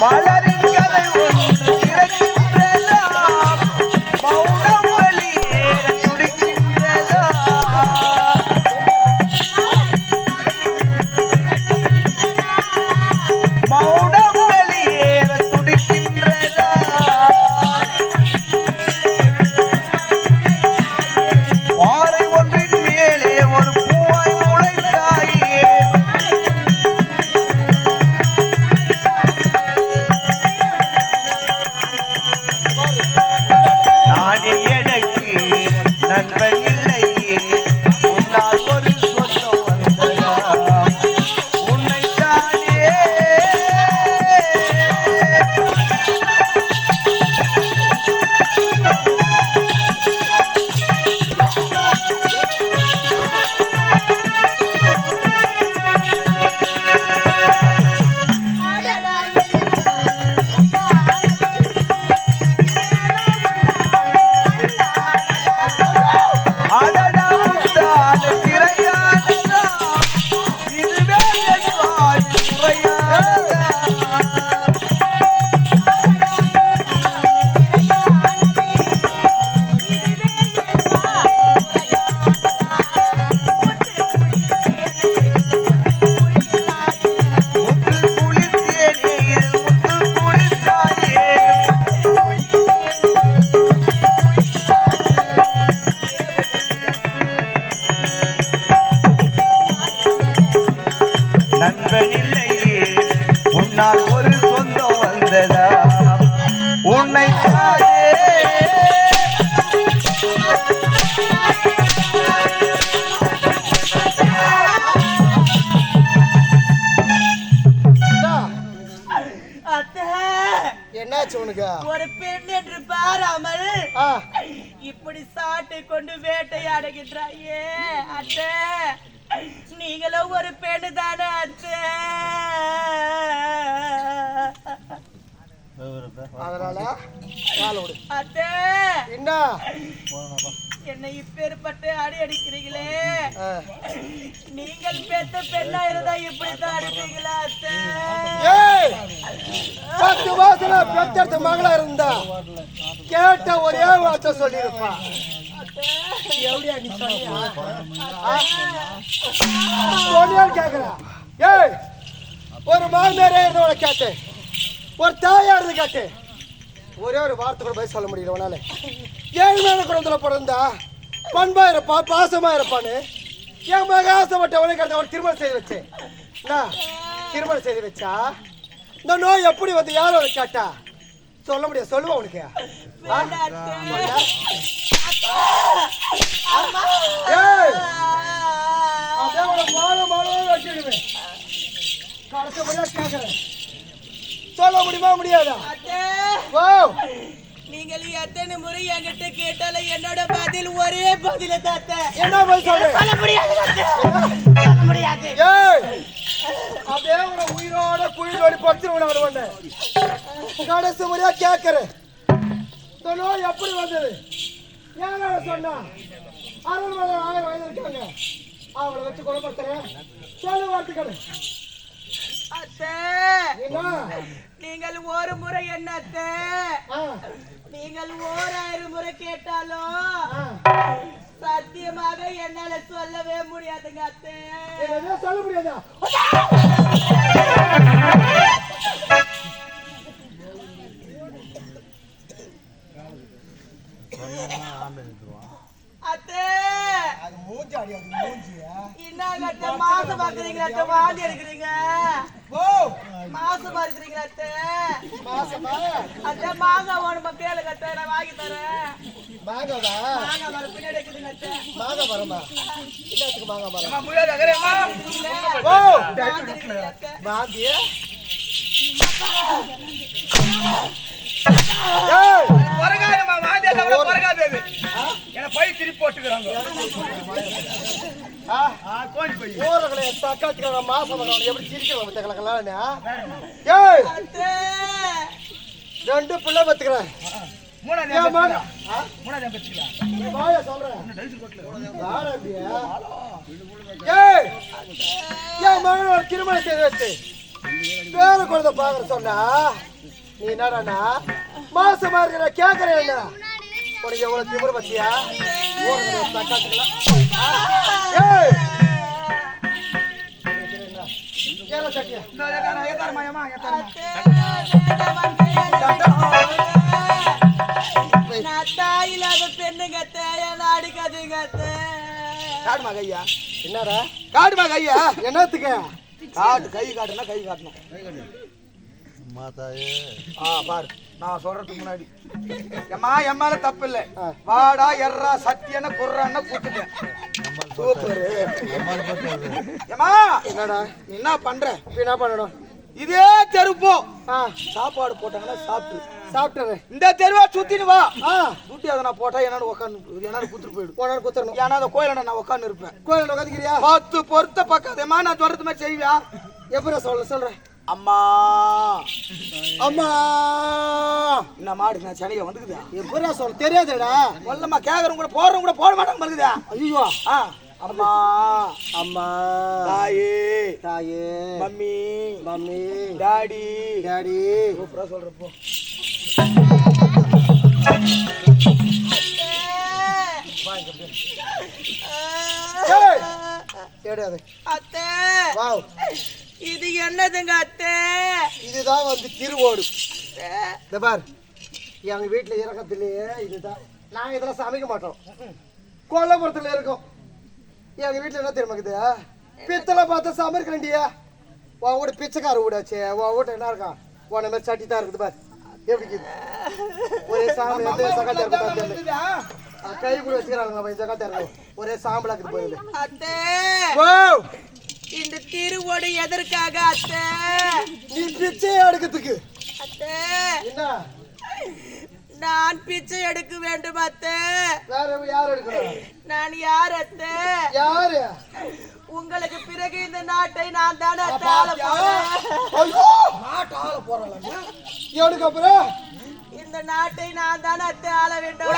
மலரின் கதை ஒன்று திறக்கின்றதா மௌனம் வழியேற துடிக்கின்றதா மௌனம் வழியேற துடிக்கின்றதா பாறை ஒன்றின் மேலே ஒரு பூவாய் முளைத்தாயே நானே எனக்கு நண்பன் இல்லையே உன்னால் ஒரு சொந்தம் வந்ததா உன்னைத்தானே அடடா முத்தான திரையானதா இதுவே என் வாழ்வு முறையானதா முத்து குளித்தேனே முத்து குளித்தாயே நண்பன் இல்லையே உன்னால் ஒரு சொந்தம் வந்ததா உன்னை தாயே அத்தை என்னாச்சு உனக்கு ஒரு பெண் என்று பாராமல் ஆ இப்படி சாட்டை கொண்டு வேட்டையாடுகின்றாயே அத்தை நீங்களும் ஒரு பெண்ணு தானே அத்தை அதனால கால விடு அத்தை என்ன என்னை இப்பேற்பட்டு அடி அடிக்கிறீங்களே ஆ. நீங்கள் பெத்த பெண்ணா இருந்தா இப்படித்தான் அடிப்பீங்களா அத்தை ஏய் 10 மாசத்துல பெத்தெடுத்த மகளா இருந்தா கேட்ட ஒரே வார்த்தை சொல்லிருப்பா எப்படியா நீ சொன்னியா சொன்னியான்னு கேக்குறா ஏய் ஒரு மாமியாரே இருந்தவளை கேட்டேன் ஒரு தாயா இருந்து கேட்டேன் ஒரே ஒரு வார்த்தை கூட போய் சொல்ல முடியல உனால ஏழ்மையான குடும்பத்துல பிறந்தா பண்பா இருப்பா பாசமா இருப்பான்னு என் மக ஆசைப்பட்ட உனக்கு அவன் திருமணம் செய்து வச்சேன் நான் திருமணம் செய்து வச்சா இந்த நோய் எப்படி வந்து யாரும் அதை கேட்டா சொல்ல முடியாது சொல்லுவா உனக்கு ஏய் அப்படியே அவனை மாலை வச்சிடுவேன் கடைசியா கேட்கறேன் சொல்ல முடியுமா முடியாதா அத்தை ஓ நீங்கள் எத்தனை முறை என்கிட்ட கேட்டாலும் என்னோட பதில் ஒரே பதில தாத்த என்ன பதில் சொல்ற சொல்ல முடியாது அத்தை. சொல்ல முடியாது ஏய் அப்படியே உன உயிரோட குழி தோண்டி படுத்துருவன வருவானே கடைசி முறையா கேட்கறேன் இந்த நோய் எப்படி வந்தது யாரால சொன்னா அருள்மலை 1000 வயது இருக்காங்க அவளை வச்சு குணப்படுத்துறேன் சொல்லு வார்த்தைகள் அத்தை என்ன நீங்கள் ஒரு முறை என்ன அத்தை ஆ, நீங்கள் 1000 முறை கேட்டாலும் ஆ. சத்தியமாக என்னால சொல்லவே முடியாதுங்க அத்தை. என்ன சொல்ல முடியாதா? அத்தை என்னங்க அத்தை மாசமா இருக்கிறீங்களா அத்தை? வாந்தி எடுக்கிறீங்க. மாசமா இருக்கிறீங்களா அத்தை? அத்தை மாங்காய் வேணுமா கேளுங்க அத்தை, நான் வாங்கி தரேன். மாங்காவா? மாங்காய் மரம் பின்னாடி இருக்குதுங்க அத்தை. மாங்காய் மரமா? என்னத்துக்கு மாங்காய் மரம்? வாந்தி எடுக்கிறீங்க அத்தை. வாந்தியா? ஊரகளை தக்காத்துக்கு மாசம் எப்படி சிரிக்கிறேன்? அத்தை ரெண்டு பிள்ளை பத்துக்கிறேன். திருமணத்தை வச்சு பேர குழந்தை பாக்குற சொன்னா நீ என்னடா மாசமா இருக்கிற கேக்குறேன் என்ன உனக்கு எவ்வளவு திமிர பத்தியா? தக்காத்துக்கலாம் நான் தாயில்லாத பெண்ணுங்க அத்தை, என்ன அடிக்காதீங்க அத்தை. காட்டுமா கையா? என்னடா காட்டுமா கையா? என்னத்துக்கு காட்டு கை காட்டுனா கை காட்டணும். பாரு நான் சொல்றதுக்கு முன்னாடி எம்மா என் மேல தப்பு இல்ல. வாடா எர்ரா சத்தியன குர்றான்னு கூப்பிட்டேன். சூப்பர். ஏமா என்னடா என்ன பண்ற? என்ன பண்ணணும்? இதே தெருப்போ சாப்பாடு போட்டாங்கன்னா சாப்பிட்டுறேன். இந்த தெருவா சுத்தின்னு வா. சுத்தி அதை நான் போட்டா என்னன்னு உட்காந்து என்னன்னு குத்துட்டு போயிடு. போனாலும் குத்துறணும். ஏன்னா அந்த கோயில நான் உட்காந்து இருப்பேன். கோயில் உட்காந்துக்கிறியா? 10 பொருத்த பக்காதேமா நான் சொல்றது மாதிரி செய்வியா? எப்படி சொல்றேன்? அம்மா அம்மா இந்த மாடு நான் சனியை வந்துக்குதா? எப்படா சொல்ல தெரியாதுடா. கொல்லம்மா கேக்குறவங்க கூட போடுறவங்க கூட போட மாட்டாங்க இருக்குதா? ஐயோ அம்மா அம்மா தாயே தாயே மம்மி மம்மி டாடி டாடி சூப்பரா சொல்றப்போ கிடையாது. அத்தை வாவ் இது என்னதுங்க அத்தை? இதுதான் வந்து திருவோடு. இந்த பார் எங்க வீட்டுல இறக்கத்திலேயே இதுதான். நாங்க இதெல்லாம் சமைக்க மாட்டோம். கொல்லப்புறத்துல இருக்கோம். எங்க வீட்டுல என்ன தெரியுமாக்குது? பித்தளை பார்த்து சமைக்கிறேன்டியா. உன் வீடு பிச்சைக்கார வீடாச்சு. உன் வீட்டு என்ன இருக்கான்? உன மாதிரி சட்டி தான் இருக்குது பார். எப்படி ஒரே சாமி சகாத்தியா இருக்கு. கை கூட வச்சுக்கிறாங்க சகாத்தியா இருக்கும். ஒரே சாம்பலா இருக்குது போயிடுது. அத்தை இந்த திருவோடு எதற்காக அத்தை? நீ பிச்சை எடுக்கிறதுக்கு. அத்தை என்ன நான் பிச்சை எடுக்க வேண்டும் அத்தை. வேற யார் எடுக்கணும்? நான் யார் அத்தை? யாரு? உங்களுக்கு பிறகு இந்த நாட்டை நான் தானே அத்தை ஆள போறேன். நாட்டு ஆள போறாங்க. எவனுக்கு அப்புறம் இந்த நாட்டை நான் தானே அத்தை ஆள வேண்டும்.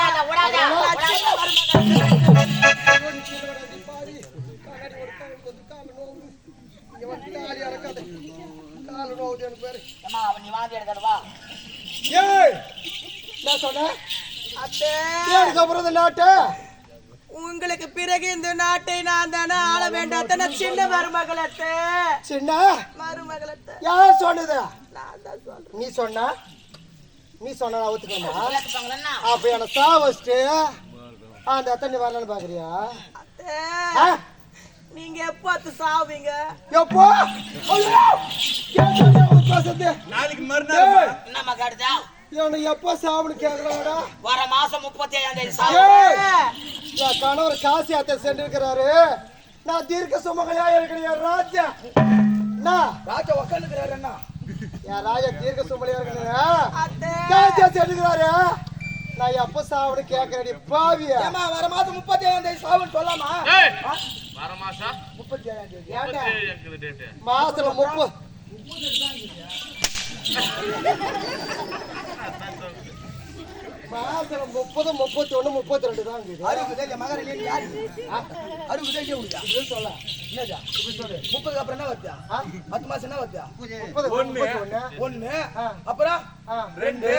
உங்களுக்கு பிறகு இந்த நாட்டை நான் தானே ஆள வேண்டாம். சின்ன மருமகளத்தை சின்ன மருமகளத்தை யார் சொன்னது? நான் தான் சொல்றேன். நீ சொன்னா ஒத்துக்கணுமா? அப்ப என்ன சா வச்சுட்டு அந்த அத்தனை வரலான்னு பாக்குறியா? நீங்க எப்போ அத்து சாவீங்க? எப்போ? நாளைக்கு மறுநாள் என்னம்மா காட்டுதா? இவனை எப்போ சாவுன்னு கேக்குறாங்கடா. வர மாசம் 37ஆம் தேதி சாவு. என் கணவர் காசி அத்தை சென்று இருக்கிறாரு. நான் தீர்க்க சுமங்கலியா இருக்கிறேன் ராஜா. ராஜா உட்காந்துக்கிறாரு என்ன? என் ராஜா தீர்க்க சுமங்கலியா இருக்கிறேன். காசியா சென்றுக்கிறாரு. நான் எப்ப சாவுன்னு கேக்குறேன் பாவியா? வர மாதம் 37ஆம் தேதி சாவுன்னு சொல்லாமா? வர மாசம் 37ஆம் தேதி இருக்குது டேட். மாசத்துல 30 37 மாசம் 30, 31, 32 தான் இருக்குது. அறுபது மகாராணி யாரு 60 உனக்கு இது சொல்ல என்னடா இப்படி சொல்லு 30 அப்புறம் என்ன வத்தியா 10 மாசம் என்ன வத்தியா 1 அப்புறம் 2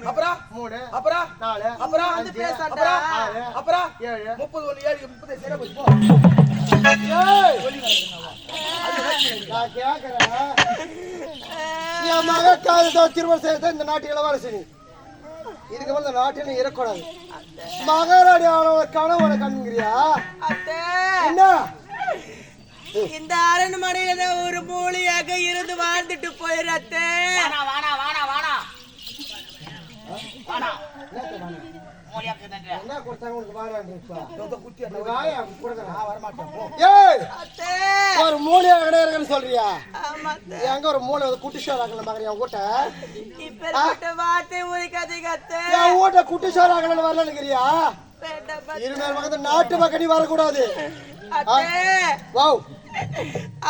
அப்புறம் 3 அப்புறம் 4 அப்புறம் 5 அப்புறம் 7 31 7 30 சரியா போச்சு போ. நான் கேக்குறேன் என் மக காலத்தான் திருமணம் செய்யறது இந்த நாட்டு இளவரசி இதுக்கு மேல இந்த நாட்டில் இருக்கக்கூடாது. மகாராணி ஆனவ கணவனை கண்ணுங்கிறியா என்ன இந்த அரண்மனையில ஒரு மூலியாக இருந்து வாழ்ந்துட்டு போயிடத்தே. வாடா வாடா வாடா வாடா வாடா மூலியாக்கு நன்றி. என்ன கொடுத்தாங்க உனக்கு மகாராணி இப்ப குட்டி வரமாட்டேன். ஏய் அத்தே ஒரு மூலியா கிடையாதுன்னு சொல்றியா? ஆமா அத்தே. எங்க ஒரு மூளை குட்டி சோறாக்கல மகன் என் வீட்டை இப்பேற்பட்ட வார்த்தை உரைக்காதீங்க அத்தே. என் வீட்டை குட்டி சோறாக்கலன்னு வரலன்னுக்கிறியா? வேண்டாம் அத்தே. இருமேல் பக்கத்து நாட்டு மக்கள் நீ வரக்கூடாது. அத்தே வாவ்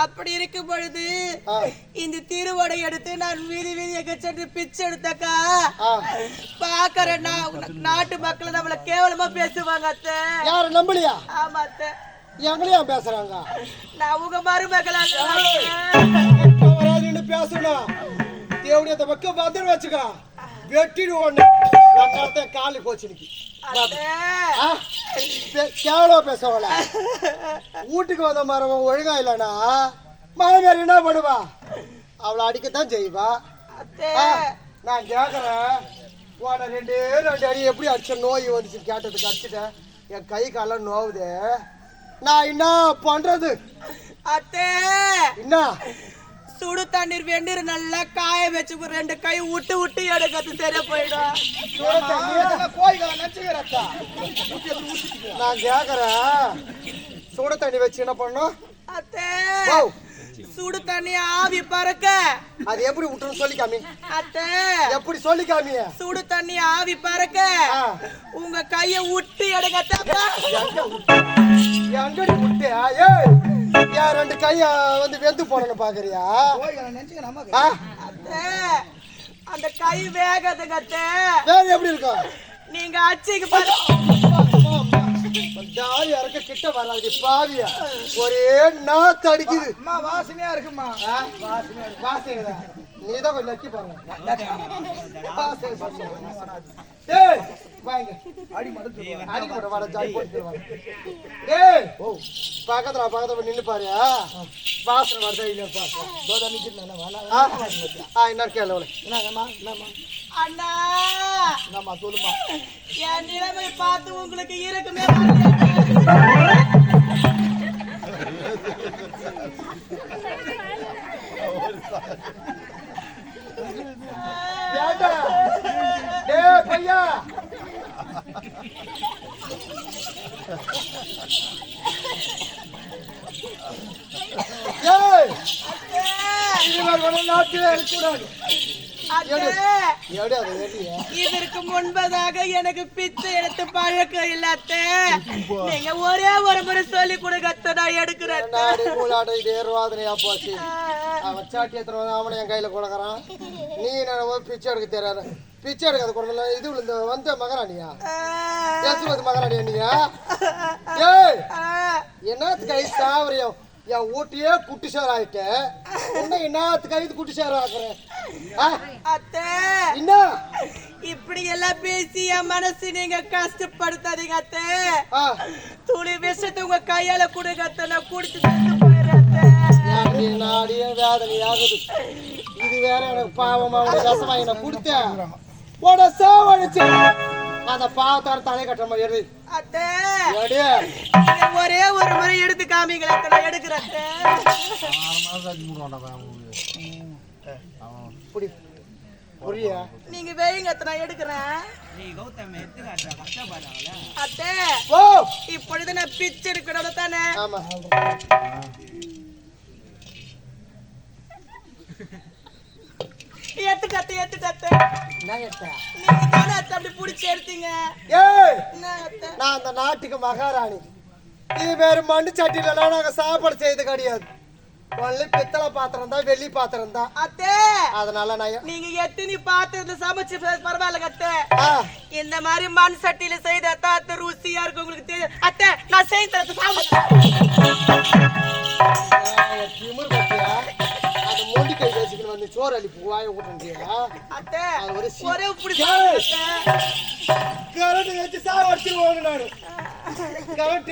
அப்படி இருக்கும் பொழுது இந்த திருவடை எடுத்து நான் வீதி வீதியாக சென்று பிச்சை எடுத்தாக்கா பாக்குற நாட்டு மக்கள் நம்மள கேவலமா பேசுவாங்க அத்தை. யார நம்பலையா? ஆமா அத்தை. எங்களையும் பேசுறாங்க. நான் உங்க மருமகளா நின்னு பேசணும். தேவடிய அந்த பக்கம் வந்து வச்சுக்க வெட்டிடுவோம். காலு போச்சு கேவலம் பேசவல வீட்டுக்கு வந்த மரவன் ஒழுங்கா இல்லனா மாமியார் என்ன பண்ணுவா? அவளை அடிக்கத்தான் செய்வா. நான் கேக்குறேன் உன 2 அடி எப்படி அடிச்ச நோய் வந்துச்சு கேட்டதுக்கு அடிச்சுட்டேன். என் கை காலம் நோவுது. நான் என்ன பண்றது? அத்தே என்ன சுடு தண்ணீர் வெந்நீர் நல்லா காய வச்சு 2 கை விட்டு விட்டு எடுக்கிறது சரியா போயிடும். நான் கேக்குறேன் சுட தண்ணி வச்சு என்ன பண்ணும்? அத்தே சுடு தண்ணி ஆவி பறக்க அது எப்படி விட்டுன்னு சொல்லிக்காமி. அத்தே எப்படி சொல்லிக்காமி? சுடு தண்ணி ஆவி பறக்க உங்க கைய விட்டு எடுக்கத்தா. எங்கடி விட்டு? ஏய் யார் 2 கைய வந்து வெந்து போறேன்னு பாக்குறியா? அந்த கை வேகாதுங்க அத்தை. வேற எப்படி இருக்கும்? நீங்க அச்சிக்கு பாரு. ஜாலி இறக்க கிட்ட வராது பாவியா. ஒரே நாத்து அடிக்குது. வாசனையா இருக்குமா? வாசனை நீதான் கொஞ்சம் நக்கி பாருங்க. ஏய் வாங்க அடி மட்டும் வர ஜாலி போட்டு வாங்க. ஏய் ஓ பக்கத்துல நின்னு பாரு. வாசனை வருதா இல்லையா பாரு. தோதா நிக்கிட்டானே வாடா. இன்னொரு கேளு என்னமா அண்ணா என்னம்மா சொல்லுமா. என் நிலைமை பார்த்து உங்களுக்கு இருக்குமே. பையா நாட்டிலே இருக்கக்கூடாது. இதற்கு முன்பதாக எனக்கு பிச்சை எடுத்து பழக்கம் இல்லாத நீங்க ஒரே ஒரு முறை சொல்லி கொடுக்க நான் எடுக்கிறேன். வாதனையா போச்சு. அவன் சாட்டி எத்தனை அவனை என் கையில கொடுக்கறான். நீ பிச்சை எடுக்க தெரியாது. பிச்சை எடுக்காத கொடுக்கல. இது இந்த வந்த மகாராணியா மகாராணியா நீங்க? ஏய் என்னத்துக்கு கை சாவரியம்? என் ஊட்டியே குட்டி சார் ஆயிட்ட. என்னத்துக்கு கைது குட்டி சார் ஆக்குறேன்? என்ன இப்படி எல்லாம் பேசி என் மனசு நீங்க கஷ்டப்படுத்தாதீங்க அத்தை. துளி விஷத்தை உங்க கையால கொடுங்க அத்தை. நான் குடிச்சு போயிடுறேன். நாடிய வேதனை ஆகுது. இது வேற எனக்கு பாவமா ரசமா என்ன கொடுத்தேன் சாவடிச்சு அந்த பாவத்தார தலை கட்டுற மாதிரி எடு. ஒரே ஒரு முறை எடுத்து காமிங்களா? நான் எடுக்கிறேன். நீங்க வேயுங்க நான் எடுக்கிறேன். அத்தை இப்பொழுது நான் பிச்சை எடுக்கணும் தானே? நான் அந்த நாட்டுக்கு மகாராணி. இது வேற மண்ணு சட்டியில நாங்க சாப்பாடு செய்து கிடையாது. ஒன்லி பித்தளை பாத்திரம் தான், வெள்ளி பாத்திரம் தான். அத்தை அதனால நான் நீங்க எத்தனை பாத்திரத்துல சமைச்சு பரவாயில்ல அத்தை. ஆ, இந்த மாதிரி மண் சட்டியில செய்த அத்தை ருசியா இருக்கு உங்களுக்கு தெரியும். அத்தை நான் செய்து தரது திமிரு பத்தியா? அந்த மொண்டி கை வச்சுக்கிட்டு வந்து சோறு அழிப்பு வாய விட்டுருந்தியா? அத்தை அது ஒரு ஒரே இப்படி ஏய்! அத்தை. கரண்ட் வச்சு சாவடிச்சிருவாங்க நானு. கரண்ட்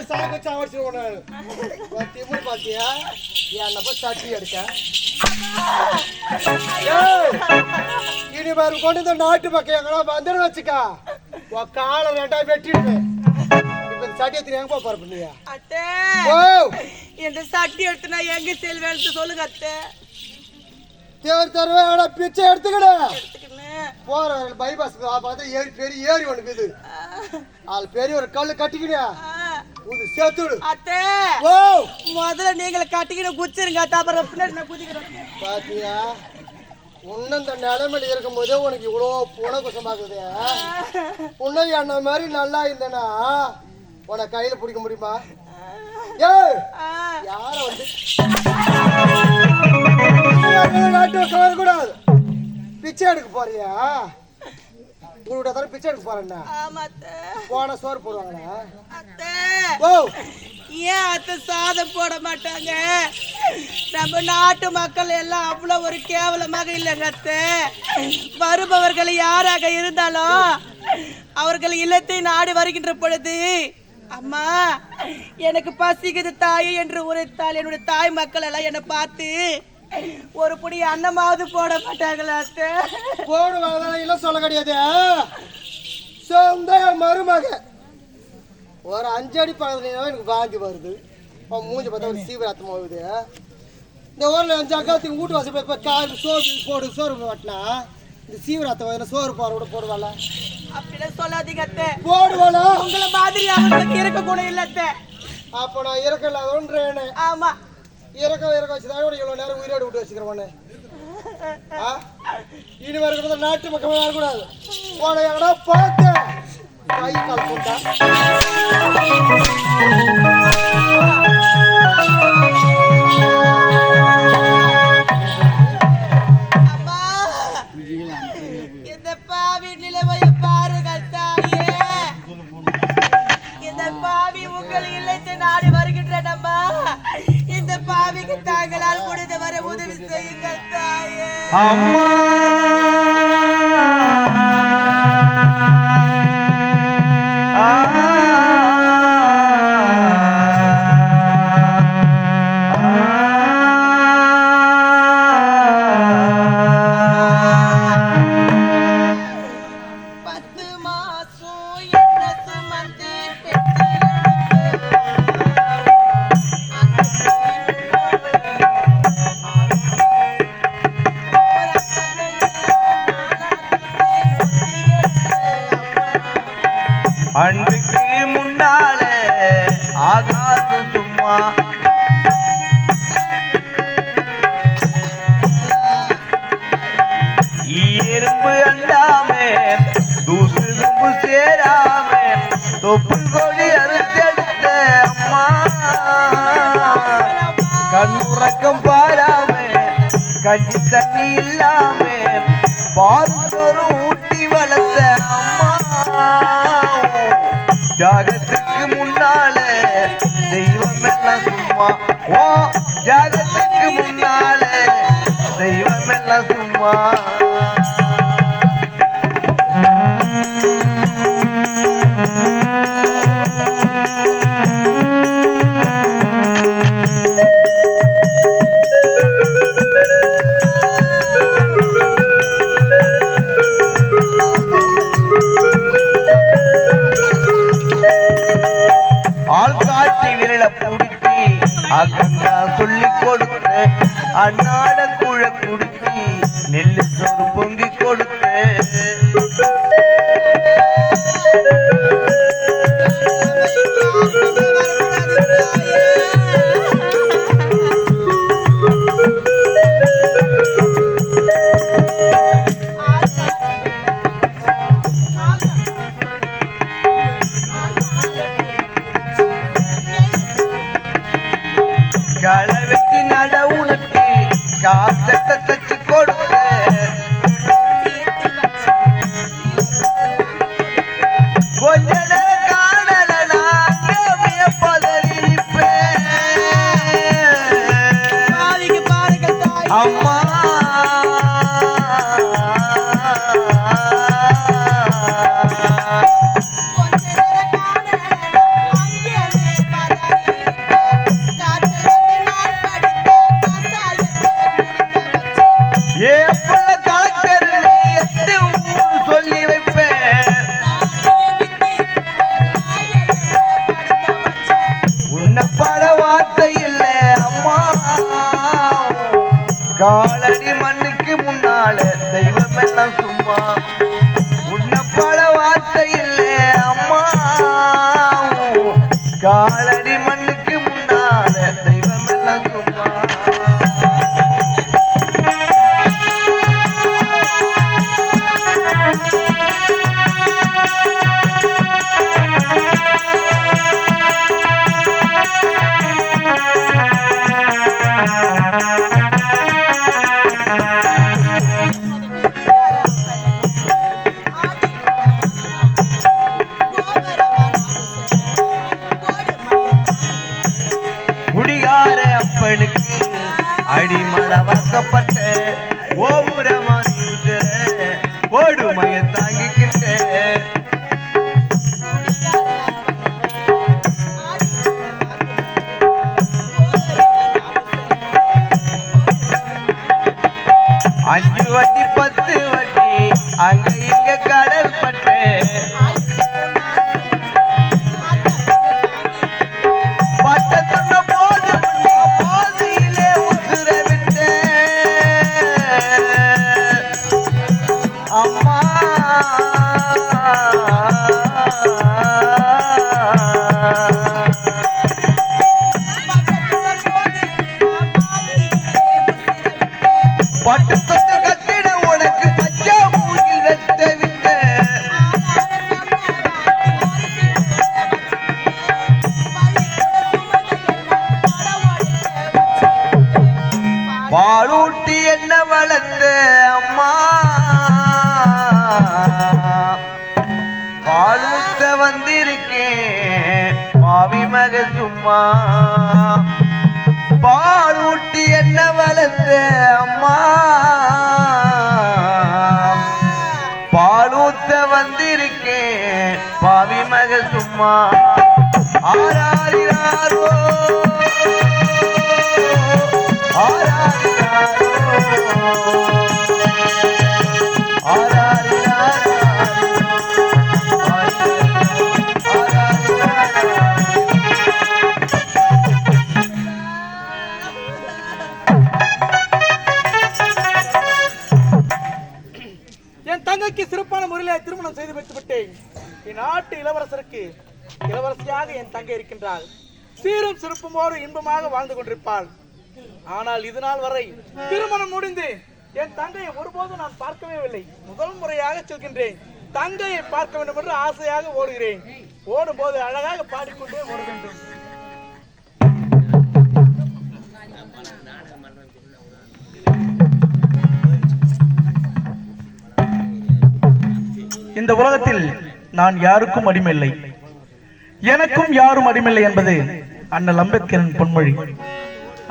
சாக வச்சு சாவடிச்சிருவோம் நானு. திமிரு பாத்தியா? என்னப்ப சட்டி எடுக்க இனி வேறு கொண்டு இந்த நாட்டு பக்கம் எங்கன்னா வந்துடும் வச்சுக்கா உன் காலை ரெண்டா வெட்டிடுவேன். இப்ப இந்த சட்டியை எங்க போற பண்ணியா? அத்தை ஓ இந்த சட்டி எடுத்து நான் எங்க செல்வேன்னு சொல்லுங்க அத்தை. தேவர் தருவேன் பிச்சை எடுத்துக்கிடு. எடுத்துக்கின்னு. போற பைபாஸ் பார்த்தா ஏறி பெரிய ஏறி ஒன்று இது அது பெரிய ஒரு கல்லு கட்டிக்கிறியா இது சேர்த்துடு. அத்தை ஓ முதல்ல நீங்கள கட்டிக்கின்னு குச்சிருங்க அத்தை, அப்புறம் பின்னாடி நான் குதிக்கிறேன். பாத்தியா உன்ன இந்த நிலைமையில இருக்கும் போதே உனக்கு இவ்வளோ புணக்குசம் பாக்குது. உன்னை என்ன மாதிரி நல்லா இருந்தேன்னா உன கையில பிடிக்க முடியுமா? ஏய் யார வந்து வரக்கூடாது. பிச்சை எடுக்க போறியா? உங்களோட தர பிச்சை எடுக்க போறேன்னா ஆமா அத்தை. போன சோறு போடுவாங்களா? அத்தை ஓ ஏன் அத்தை சாதம் போட மாட்டாங்க? நம்ம நாட்டு மக்கள் எல்லாம் அவ்வளவு ஒரு கேவலமாக இல்லைங்க அத்தை. வருபவர்கள் யாராக இருந்தாலும் அவர்கள் இல்லத்தை நாடி வருகின்ற பொழுது அம்மா எனக்கு பசிக்குது தாயே என்று உரைத்தால் என்னுடைய தாய் மக்கள் எல்லாம் என்னை பார்த்து ஒரு புடி அன்னமாவது போட மாட்டாங்களா அத்தை? போடுவாங்க இல்ல சொல்ல கிடையாது. சொந்த மருமக ஒரு 5 அடி பக்கத்துல எனக்கு வாந்தி வருது. மூஞ்சி பார்த்தா ஒரு சீவராத்தம் ஆகுது. இந்த ஊர்ல 5 அக்காத்துக்கு வீட்டு வாசல் போய் கால் சோறு போடு சோறு ஓட்டினா இந்த சீவராத்தம் சோறு போற கூட போடுவாள? அப்படிலாம் சொல்லாதீங்க அத்தை. போடுவாளா? உங்களை மாதிரி அவங்களுக்கு இருக்க கூட இல்ல அத்தை. அப்ப நான் இறக்க இல்லாதோன்றேனே. ஆமா இறக்க வச்சுதான் இவ்வளவு நேரம் உயிரோடு விட்டு வச்சுக்கிறவனே. இனி வரைக்கும் நாட்டு மக்கள் வரக்கூடாது. போன எங்கடா பார்த்து கை கால் போட்டா அம்மா இந்த பாவி நிலைமைய பாருங்க தாயே. இந்த பாவி உங்கள் இல்லத்தை நாடி வருகின்றனம்மா. இந்த பாவிக்கு தாங்களால் முடிந்த வரை உதவி செய்யுங்கள் தாயே. அம்மா அன்றைக்கு முன்னால ஆகாது சும்மா எறும்பு அண்டாமே தூசு தும்பு சேராமே தொப்பு கொடி அறுத்தெடுத்த அம்மா கண்ணுறக்கம் பாராமே கஞ்சி தண்ணி இல்லாமே பால் ஊட்டி வளர்த்த அம்மா ஜாகத்துக்கு முன்னால தெய்வம் எல்லாம் சும்மா. ஓ ஜாகத்துக்கு முன்னால தெய்வம் எல்லாம் சும்மா. ஆள்காட்சி விரல புடிச்சி அக்கா சொல்லி கொடுத்து அன்னாட குழ குடிச்சி நெல்லு சோறு பொங்கி கொடுத்து களை வெட்டி நட உனக்கு காசத்தை தச்சு கொடுத்த கொஞ்ச நேரம் காணல நான் பதறிப்பேன் அம்மா சொல்லி வைப்பேன் உன்னை பட வார்த்தை இல்லை அம்மா காலடி மண்ணுக்கு முன்னால தெய்வம் எல்லாம் சும்மா உன்னை பட வார்த்தை இல்லை அம்மா காலடி மண்ணுக்கு முன்னால தெய்வம் எல்லாம் சும்மா குடிகார அப்பனுக்கு அடிமட வக்கப்பட்ட ஓபுரமான ஓடுமைய தாங்கிக்கிட்ட அஞ்சு வட்டி 10 வட்டி அங்க இங்க கடல் பட்டு பட்டு தொட்டு கட்டிட உனக்கு பச்சை மூங்கில் வெட்ட விட்ட பாலூட்டி என்ன வளர்ந்த அம்மா பாலூட்ட வந்திருக்கேன் பாவி மக சும்மா பாலூட்டி என்ன வளர்த்த அம்மா பாலூத்த வந்திருக்கேன் பாவி மக சும்மா ஆராரிராரோ ஆராரிராரோ ஆராரிராரோ என் தங்கைக்கு சிறப்பான முறையில் திருமணம் செய்து வைத்து விட்டேன். என் நாட்டு இளவரசருக்கு இளவரசியாக என் தங்கை இருக்கின்றாள். சீரும் சிறப்புமோடு இன்பமாக வாழ்ந்து கொண்டிருப்பாள். ஆனால் இது நாள் வரை திருமணம் முடிந்து என் தங்கையை ஒருபோதும் நான் பார்க்கவே இல்லை. முதல் முறையாக சொல்கின்றேன், தங்கையை பார்க்க வேண்டும் என்று ஆசையாக ஓடுகிறேன். ஓடும் போது அழகாக பாடிக்கொண்டே ஓட வேண்டும். இந்த உலகத்தில் நான் யாருக்கும் அடிமையில்லை, எனக்கும் யாரும் அடிமையில்லை என்பது அண்ணல் அம்பேத்கரின் பொன்மொழி.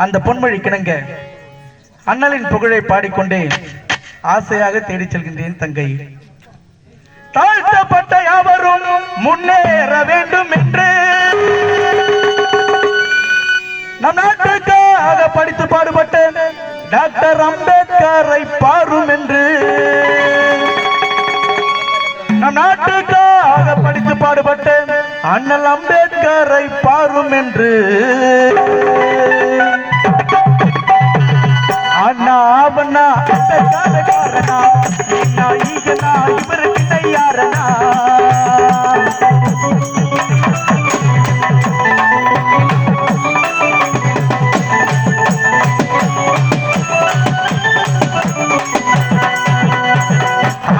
அந்த பொன்மொழி கிணங்க அண்ணலின் புகழை பாடிக்கொண்டே ஆசையாக தேடிச் செல்கின்றேன் தங்கை. தாழ்த்தப்பட்ட யாவரும் முன்னேற வேண்டும் என்று நம் நாட்டுக்காக படித்து பாடுபட்ட டாக்டர் அம்பேத்கரை பாரும் என்று நம் நாட்டுக்காக படித்து பாடுபட்ட அண்ணல் அம்பேத்கரை பாரும் என்று அண்ணா அவனா அம்பேத்கரனா ஈகனா இவருக்கு யாரனா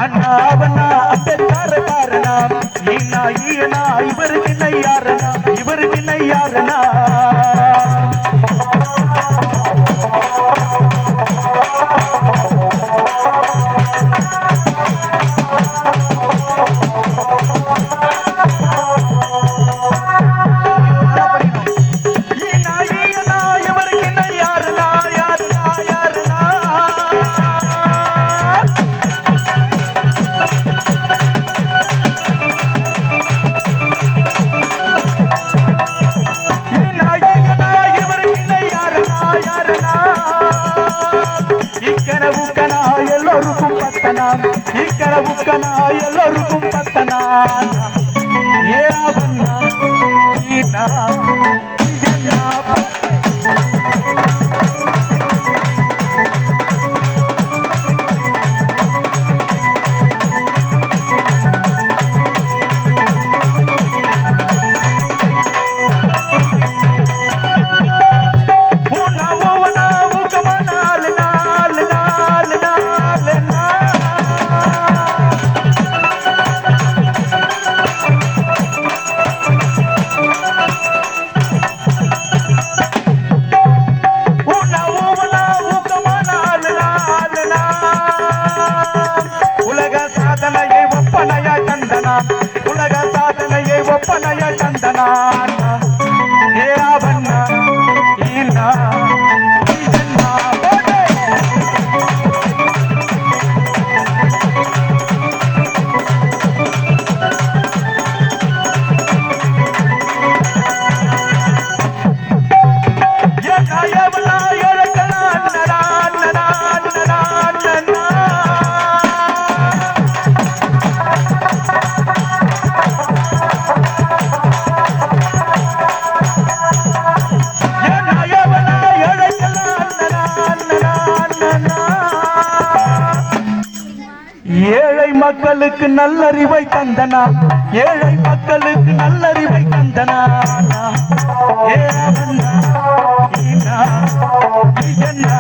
அண்ணா அவனா அம்பேத்கர் காரணா ஈனா ஈனா இவருக்கு யாரனா இவருக்கு யாரனா உக்கனா எல்லோருக்கும் பத்தனா ஏராவண்ணா ஈனா இதென்னா உலக சாதனையை ஒப்பனைய தந்தனான் ஏராவண்ணா ஈனா இதென்னா ஏழை மக்களுக்கு நல்லறிவை தந்தனா ஏழை மக்களுக்கு நல்லறிவை தந்தனா ஏராவண்ணா ஈனா இதென்னா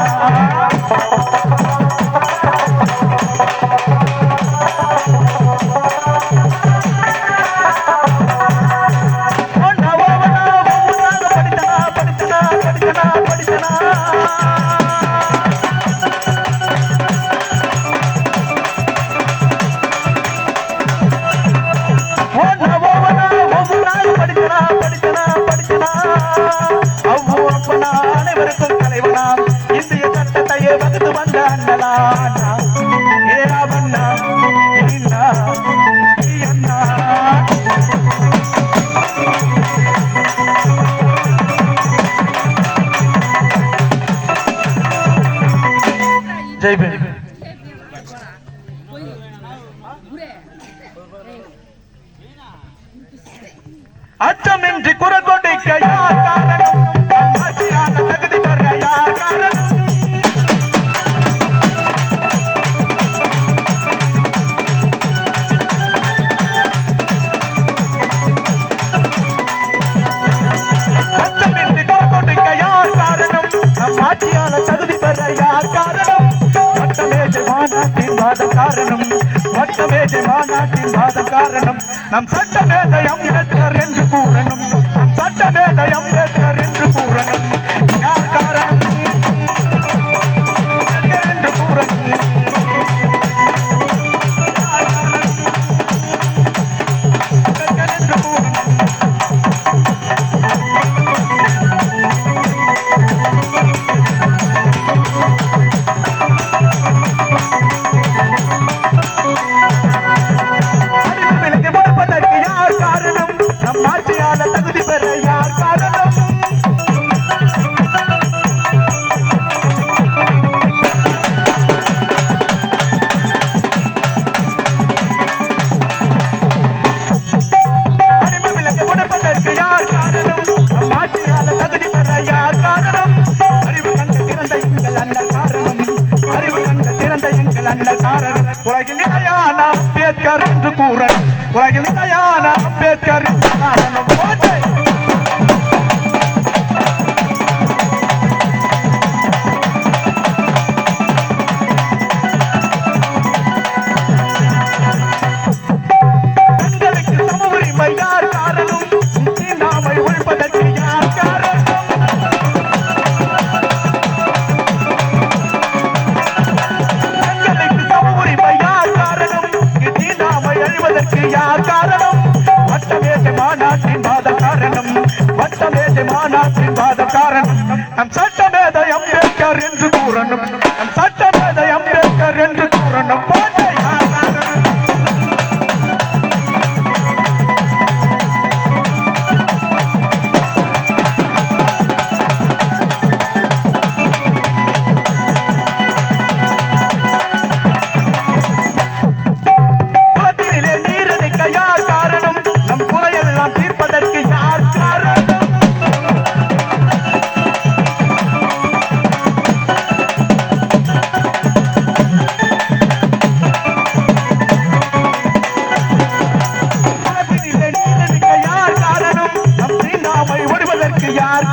அனைவருக்கும் தலைவனாம் இந்திய சட்டத்தையே வகுத்து வந்த அண்ணலானா ஏராவண்ணா ஈனா இதென்னா ஜெய்பீம் அச்சமின்றி குரல் கொண்டிக்க யார் காரணம் ஆட்சியான தகுதி பெற யார் காரணம் அச்சமின்றி குரல் கொண்டிக்க யார் காரணம் நம் ஆட்சியான தகுதி பெற யார் காரணம் வட்டமேஜை மாநாட்டின் வாத காரணம் வட்டமேஜை மாநாட்டின் வாத காரணம் நம் சட்டமேதை அம்பேத்கர் என்று கூறணும் நம் சட்டமேதை அம்பேத்கர் என்று கூறணும் யார் காரணம் என்று கூறணும் என்று கூறணும் தகுதி பெற யார் காரணம் அடிமை விலங்கு உடைப்பதற்கு யார் காரணம் ஆட்சியால தகுதி பெற யார் காரணம் அறிவு கண்டு திறந்த எங்கள் அண்ணல் காரணம் அறிவு கண்டு திறந்த எங்கள் அண்ணல் காரணம் உலகில் நிலையான அம்பேத்கர் என்று கூறணும் உலகில் நிலையான அம்பேத்கர் என்று காரணம் யார் காரணம் வட்டமேஜை மாநாட்டின் வாத காரணம் வட்டமேஜை மாநாட்டின் வாத காரணம் நம் சட்டமேதை அம்பேத்கர் என்று கூறணும் நம் சட்டமேதை அம்பேத்கர் என்று கூறணும்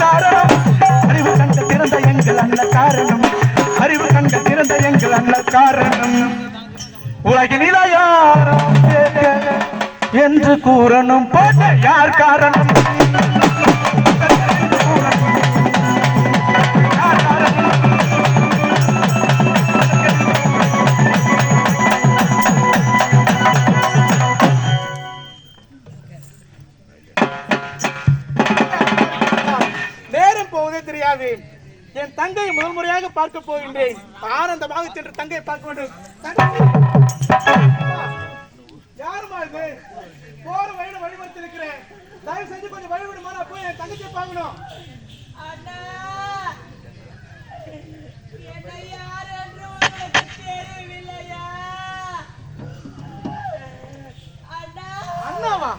யார் காரணம் அறிவு கண்ட திறந்த எங்கள் அண்ணல் காரணம் அறிவு கண்ட திறந்த எங்கள் அண்ணல் காரணம் உலகினில யாரும் என்று கூறணும் போட்ட யார் காரணம் நேரம் போவதே தெரியாது. என் தங்கையை முதல் முறையாக பார்க்க போகின்றேன். ஆனந்தமாக சென்று தங்கையை பார்க்க வேண்டும். யாருமா இது? போற வழியில வழிபடுத்தி இருக்கிறேன். தயவு செஞ்சு கொஞ்சம் வழிவிடுமா, நான் போய் என் தங்கச்சியை பார்க்கணும். அண்ணா, என்னை யார் என்று உங்களுக்கு தெரியவில்லையா? அண்ணா, அண்ணாவா?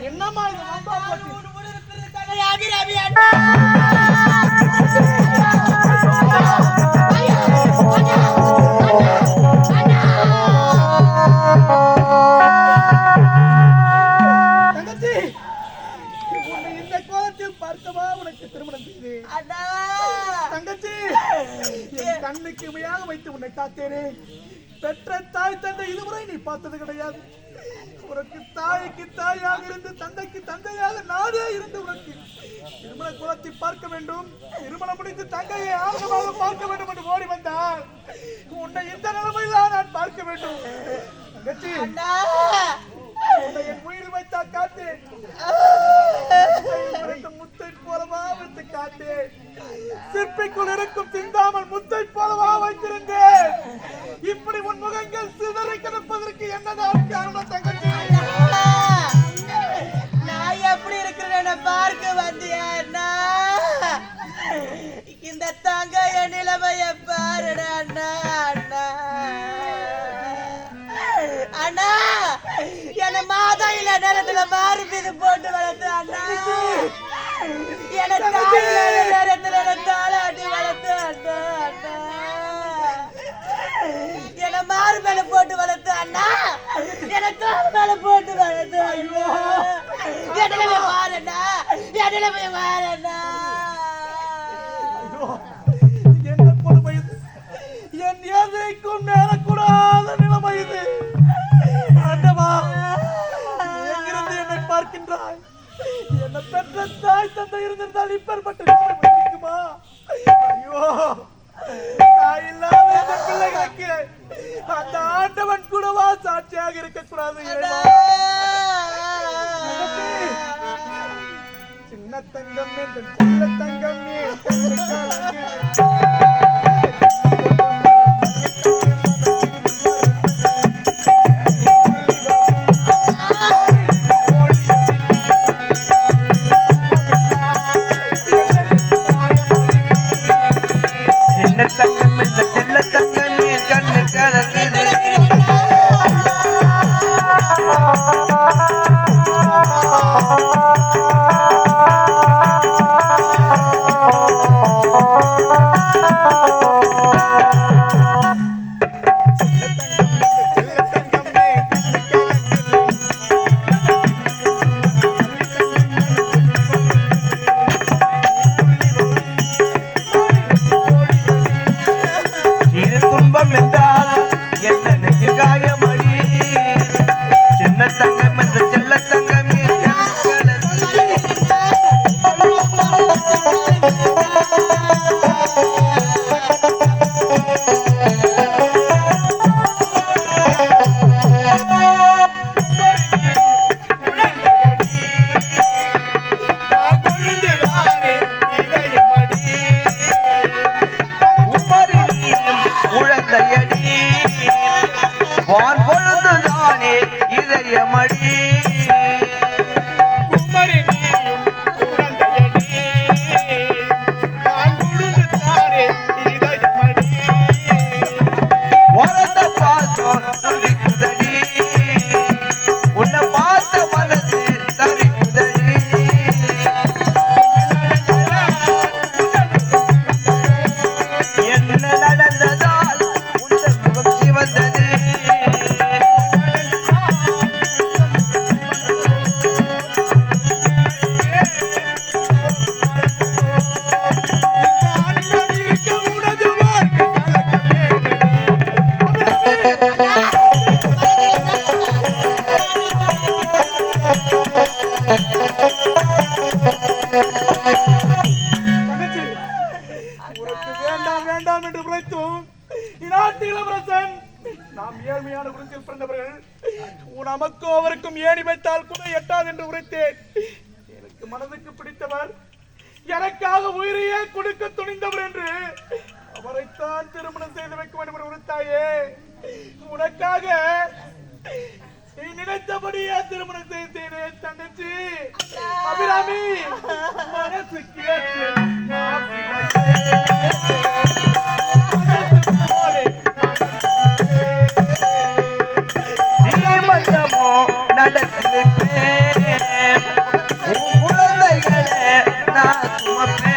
என்னம்மா இது? நான் உன் உடலுக்கு தலையாகி ரவி அண்ணா. தங்கச்சி, உன்னை இந்த கோலத்தில் பார்த்தவா உனக்கு திருமணம் செய்தேன். அண்ணா, தங்கச்சி, என் கண்ணுக்கு இமையாக வைத்து உன்னை காத்தேனே. பெற்ற தாய் தந்தை இதுவரை நீ பார்த்தது கிடையாது. உனக்கு தாய்க்கு தாயாக இருந்து தந்தைக்கு தந்தையாக நானே இருந்து உனக்கு திருமண குலத்தை பார்க்க வேண்டும், திருமணம் முடித்து தங்கையை ஆர்வமாக பார்க்க வேண்டும் என்று ஓடி வந்தால் உன்னை இந்த நிலைமையில் நான் பார்க்க வேண்டும். தங்கச்சி, அண்ணா, உன்னை என் உயிர் வைத்தா காத்தேன், முத்தை போலவா வைத்து காத்தேன், சிற்பிக்குள் இருக்கும் சிந்தாமல் முத்தை போலவா வைத்திருந்தேன். இப்படி உன் முகங்கள் சிதறி கிடப்பதற்கு என்னதான் காரணம் தங்கச்சி? நான் எப்படி இருக்கிறேன்னு பார்க்க வந்தியா அண்ணா? இந்த தங்கைய நிலைமைய பாருடா அண்ணா. அண்ணா, அண்ணா, என்ன மாதம் இல்ல நேரத்துல மாறு மீது போட்டு வளர்த்து அண்ணா. என்ன தாயில்லாத நேரத்துல தாளாட்டி வளர்த்து அண்ணா. அண்ணா, என்ன மாறு மேல போட்டு வளர்த்து அண்ணா. என்ன கால் மேல போட்டு வளர்த்து ஐயோ. என்னில போய் வாரண்ணா, என்னில போய் வாரண்ணா. என்ன கொடுமை இது? என் எதைக்கும் நேரக்கூடாத நிலைமை இது. ஆண்டவா, எங்கிருந்து என்னை பார்க்கின்றாய்? என்னை பெற்ற தாய் தந்தை இருந்திருந்தால் இப்பேற்பட்ட நிலைமை இருக்குமா? ஐயோ, தாய் இல்லாத இந்த பிள்ளைகளுக்கு அந்த ஆண்டவன் கூடவா சாட்சியாக இருக்கக்கூடாது? சின்ன தங்கம் சின்ன தங்கம் சின்ன தங்கம் இந்த சின்ன தங்கம் கண்ணு கலங்குது. வேண்டாம் என்று உரைத்தும் இந்நாட்டு இளவரசன் நாம் ஏழ்மையான குலத்தில் பிறந்தவர்கள் நமக்கும் அவருக்கும் ஏணி வைத்தால் கூட எட்டாது என்று உரைத்தேன். எனக்கு மனதுக்கு பிடித்தவர், எனக்காக உயிரையே கொடுக்க துணிந்தவர் என்று அவரைத்தான் திருமணம் செய்து வைக்க வேண்டும் என்று உரைத்தாயே. உனக்காக நீ நினைத்தபடியே திருமணம் செய்தேனே தங்கச்சி. அபிராமி மனசு கேட்டு நடக்குது குழந்தைகளே நான் சுமப்பேன்.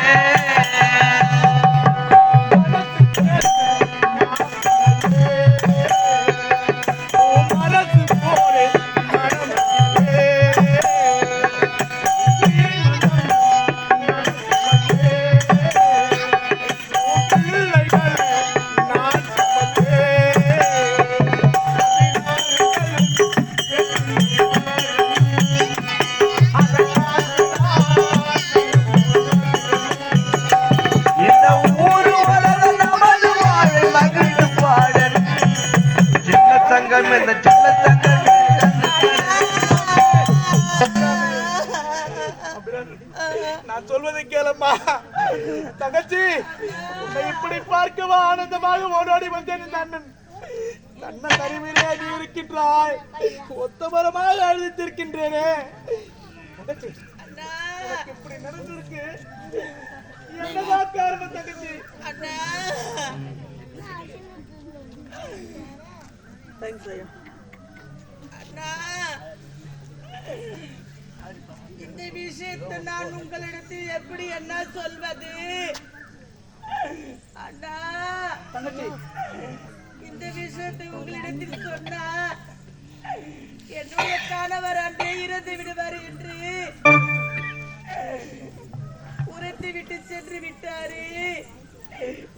நான் சொல்வதை கேளம்மா தங்கச்சி. உன்னை இப்படி பார்க்கவா ஆனந்தமாக ஓடோடி வந்தேன். இந்த அண்ணன் தன்னை கருவிலே நீ இருக்கின்றாய், ஒத்தமரமாக அழுதித்திருக்கின்றேனே தங்கச்சி. எனக்கு இப்படி நடந்திருக்கு, என்னதான் காரணம் தங்கச்சி? இந்த விஷயத்தை நான் உங்களிடத்தில் எப்படி என்ன சொல்வது அண்ணா? இந்த விஷயத்தை உங்களிடத்தில் சொன்னா என்னுடைய கணவர் அன்றே இறந்து விடுவார் என்று உரைத்து விட்டு சென்று விட்டாரு.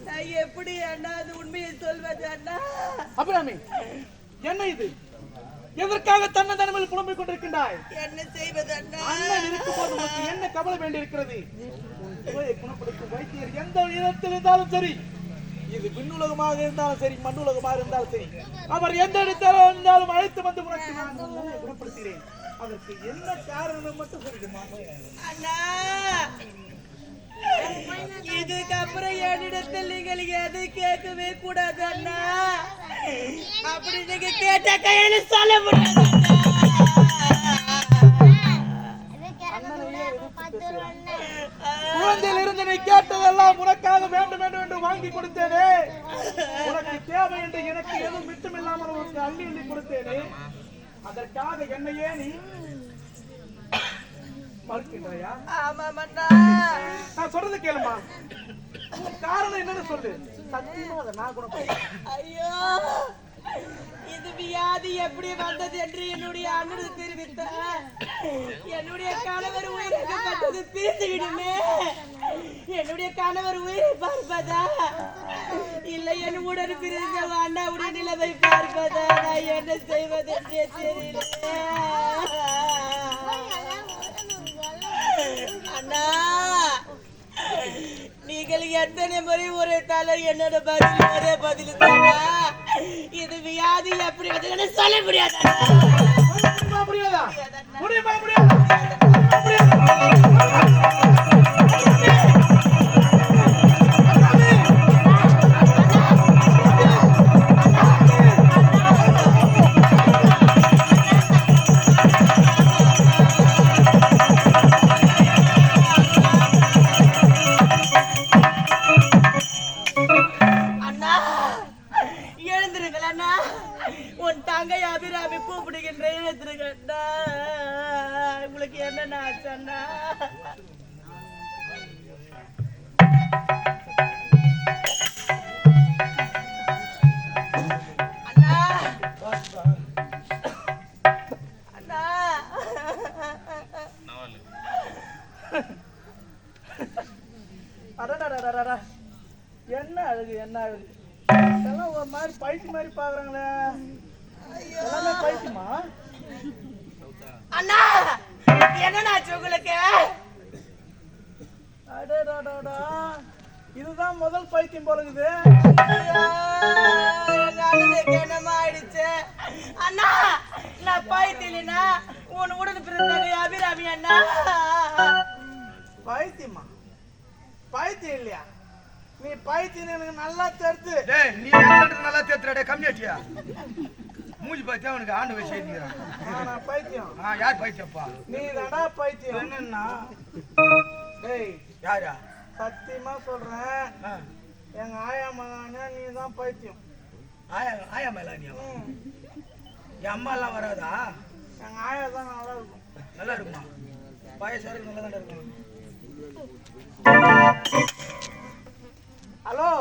நான் எப்படி அண்ணா அது உண்மையை சொல்வது அண்ணா? அபிராமி, என்ன இது? எதற்காக தன்னை தனிமையில் புலம்பிக் கொண்டிருக்கின்றாய்? என்ன செய்வது அண்ணா? அண்ணன் இருக்கும்போது உனக்கு என்ன கவலை வேண்டி இருக்கிறது? குணப்படுத்தும் வைத்தியர் எந்த இடத்தில் இருந்தாலும் சரி, இது விண்ணுலகமாக இருந்தாலும் சரி, மண்ணுலகமாக இருந்தாலும் சரி, அவர் எந்த இடத்துல இருந்தாலும் அழைத்து வந்து உனக்கு நான் குணப்படுத்துகிறேன். அதற்கு என்ன காரணம் மட்டும் சொல்லிடுமா அண்ணா? இதுக்கப்புறம் என்னிடத்தில் நீங்கள் எதை கேட்கவே கூடாது அண்ணா. அப்படி நீங்க கேட்ட கையில சொல்ல முடியாது. குழந்தையில் இருந்து நீ கேட்டதெல்லாம் உனக்காக வேண்டும் வேண்டும் என்று வாங்கி கொடுத்தேனே. உனக்கு தேவை என்று எனக்கு எதுவும் மிச்சமில்லாமல் உனக்கு அள்ளி அள்ளி கொடுத்தேனே. அதற்காக என்னையே நீ மறுக்கின்றாயா? ஆமாமண்ணா. நான் சொல்றது கேளுமா, காரணம் என்னன்னு சொல்லு. சத்தியமா அதை நான் குணப்படுத்துறேன். ஐயோ, இது வியாதி எப்படி வந்தது என்று என்னுடைய அண்ணனுக்கு தெரிவித்த என்னுடைய கணவர் உயிரிழக்கப்பட்டது பிரிந்து விடுமே. என்னுடைய கணவர் உயிரை பார்ப்பதா இல்லை என் உடன் பிரிந்த அண்ணாவுடைய நிலைமை பார்ப்பதா? நான் என்ன செய்வது என்றே தெரியல அண்ணா. நீங்கள் எத்தனை முறை ஒரு தலை என்னோட பதில் ஒரே பதில் தானா? இது வியாதி எப்படி வந்து சொல்ல முடியாது. உங்களுக்கு என்ன ஆச்சண்ணா? என்ன அழகு, என்ன அழகு! எல்லாம் ஒரு மாதிரி பைத்தி மாதிரி பாக்குறாங்களே. எல்லாமே பைத்தியமா? அண்ணா, என்னண்ணாச்சு உங்களுக்கு? இது இதுதான் முதல் பைத்தியம் போலகுது. என்னமா ஆயிடுச்சு அண்ணா? நான் பைத்தியனா உன் உடன் பிறந்தாங்க அபிராமி அண்ணா. பைத்தியமா? பைத்தியம் இல்லையா? நீ பைத்தியம் எனக்கு நல்லா தெரிஞ்சு. நீ நல்லா தேத்துறடே கம்மியாட்டியா மூஞ்சி பைத்தியம் அவனுக்கு ஆண்டு வச்சு எழுதிக்கிறான். நான் பைத்தியம். யார் பைத்தியப்பா? நீ தாடா பைத்தியம். என்னன்னா டேய் யாரா? சத்தியமா சொல்றேன், எங்க ஆயா மகனா நீ தான் பைத்தியம். ஆயா மேல நீ என் அம்மா எல்லாம் வராதா? எங்க ஆயா தான் நல்லா இருக்கும். நல்லா இருக்குமா? பாயசாருக்கு நல்லா தான் இருக்கும். ஹலோ,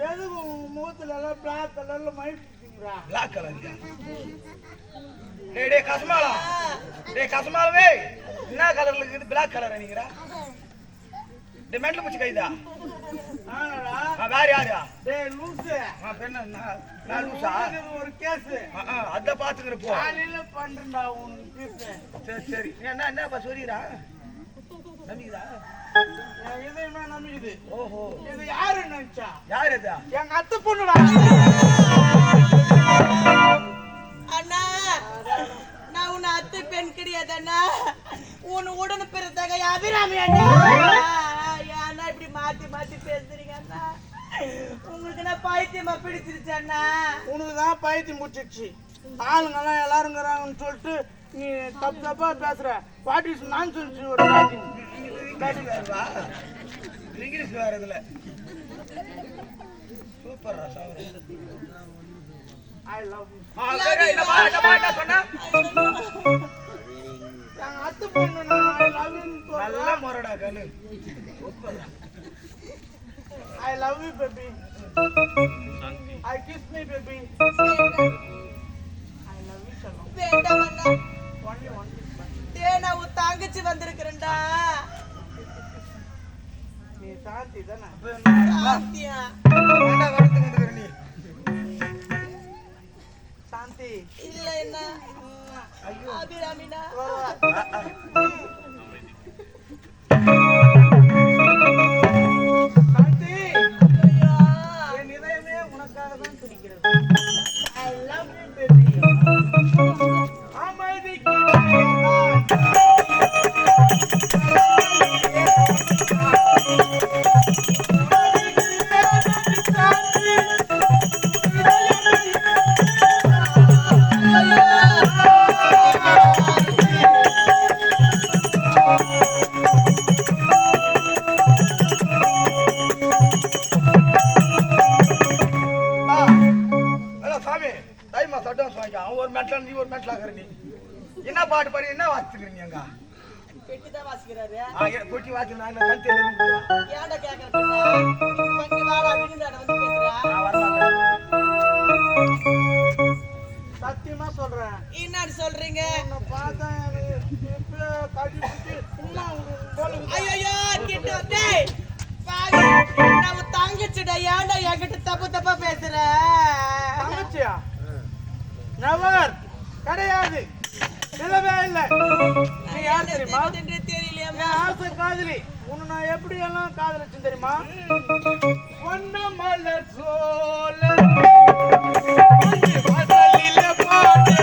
எதுக்கு உங்க முகத்துல எல்லாம் பிளாக் கலர்ல மயிட்டுறீங்களா? பிளாக் கலர்லையா? டேய் கசமாலா, டேய் கசமாலவே என்ன கலர்ல இருக்குது? பிளாக் கலர் அணிக்கிறா? டேய் மெண்டல் பூச்சி கைதா? வேற யாரா? டேய் லூசு. பெண்ண நான் லூசா? ஒரு கேஸ் அத பாத்துக்கிறப்போ காலையில பண்றேன்டா உனக்கு கேஸ். சரி என்னப்பா சொல்லிடா? நம்பிக்குதா? என் இதயமே நம்பிக்குது. ஓஹோ, இது யாரு நினைச்சா? யார் இதா? எங்க அத்தை பொண்ணுடா. அண்ணா நான் உன்னை அத்தை பெண் கிடையாது அண்ணா. உன் உடன் பிறந்தாங்க அபிராமி அண்ணா. அண்ணா இப்படி மாத்தி மாத்தி பேசுறீங்க அண்ணா. உங்களுக்கு நான் பைத்தியமா பிடிச்சிருச்சு அண்ணா. உனக்கு தான் பைத்தியம் முடிச்சிருச்சு. ஆளுங்கெல்லாம் எல்லாருங்கிறாங்கன்னு சொல்லிட்டு நீ தப்பு தப்பா பேசுற. What is nonsense your docking? English வேற இதுல சூப்பர்ரா சாவரே. ஐ லவ் யூ. என்ன சொன்னா? எங்க அத்தை பொண்ணு நான் ஐ லவ் யூ நல்ல முறடா கண்ணு. சூப்பர்ரா. I love you baby. I kiss me baby. I love you சலோ. வேண்டாம் அண்ணா. Only one kiss. டேய் நான் உன் தங்கச்சி வந்திருக்கிறேன்டா. நீ சாந்தி தானே? சாந்தியா? என்ன வரதுக்கு வந்துக்கற நீ? சாந்தி இல்ல என்ன அபிராமினா? சாந்தி ஐயா என் இதயமே உனக்காக தான் துடிக்கிறது. ஐ லவ் யூ பேபி. அமைதிக்கு நீ ஒரு மெட்ல ஆகற நீ என்ன பாட்டு பாடி என்ன வாசிக்கிறீங்க அங்க? கெட்டிதான் வாசிக்கிறாரு. கொட்டி வாசி நான் கந்தே இருந்து ஏன்டா கேக்குறீங்க? இங்க வாடா விடுங்கடா வந்து பேசுறா. சத்தியமா சொல்றேன். என்னன்னு சொல்றீங்க? உன்னை பார்த்தா எனக்கு கடி பிடிச்சி சும்மா ஐயோ கிட்ட டேய் பாவி நான் உன் தங்கச்சிடா. ஏன்டா என்கிட்ட தப்பு தப்பா பேசுற? தங்கச்சியா? நவர் கிடையாது, இல்லவே இல்லை. நீ யார் தெரியுமா? தெரியலையா? என் ஆசை காதலி. உன்னை நான் எப்படி எல்லாம் காதலிச்சேன் தெரியுமா? ஒன்ன மலர் சோல வாசலில பாடுற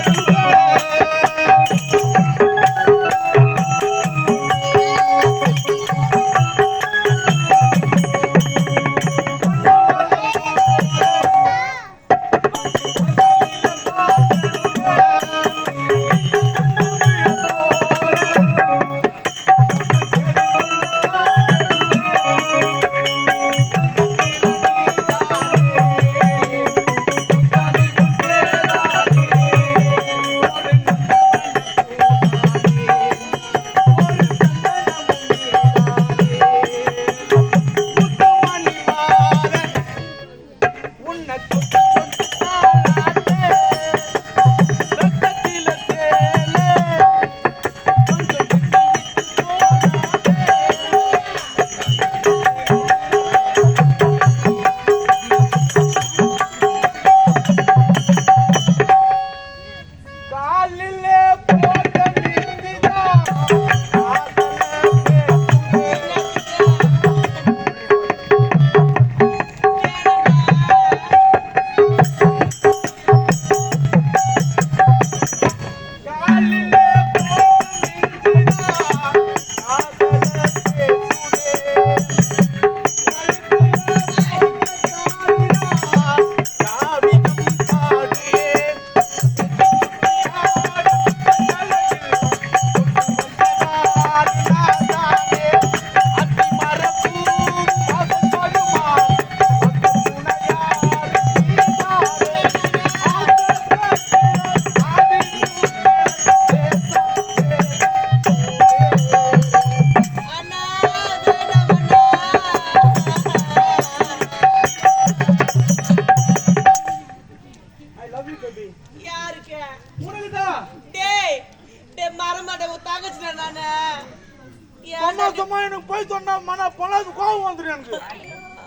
கோவம் வந்துடும் எனக்கு.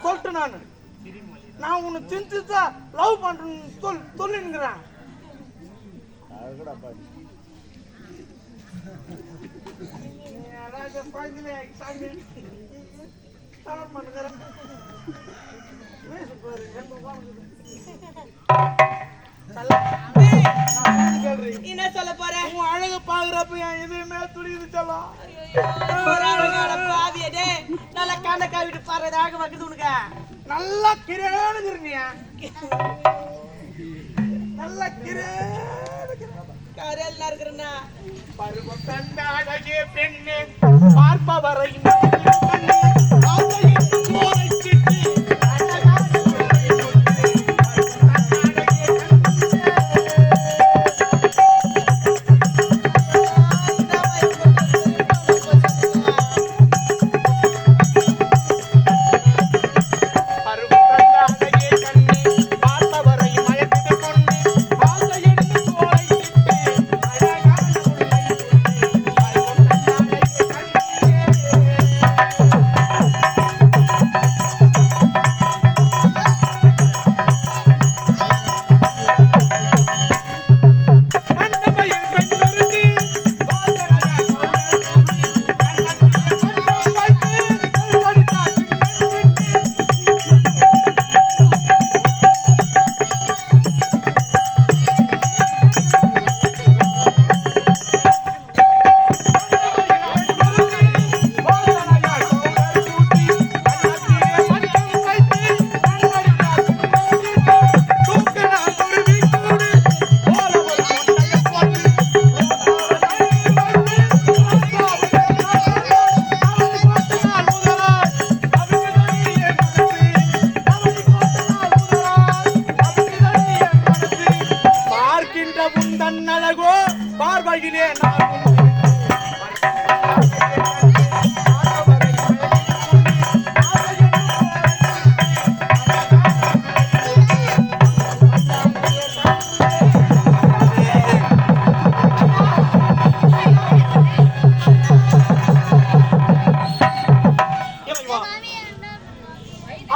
சொல்லிட்டு நான் உன்னை தின்னுதா லவ் பண்றேன்னு சொல்லிங்கிறேன். என்ன சொல்ல போற? உன் அழகு பாக்குறப்ப என் எதுவுமே துடிக்குது செல்லம். பாவியதே நல்லா கண்ண காவிட்டு பாடுறதாக வக்குது உனக்கு. நல்லா கிரேன்னு இருக்கியா? நல்லா கரையல் இருக்கிறனா பருவம் கண்டாடகே பெண்ணே பார்ப்பவரை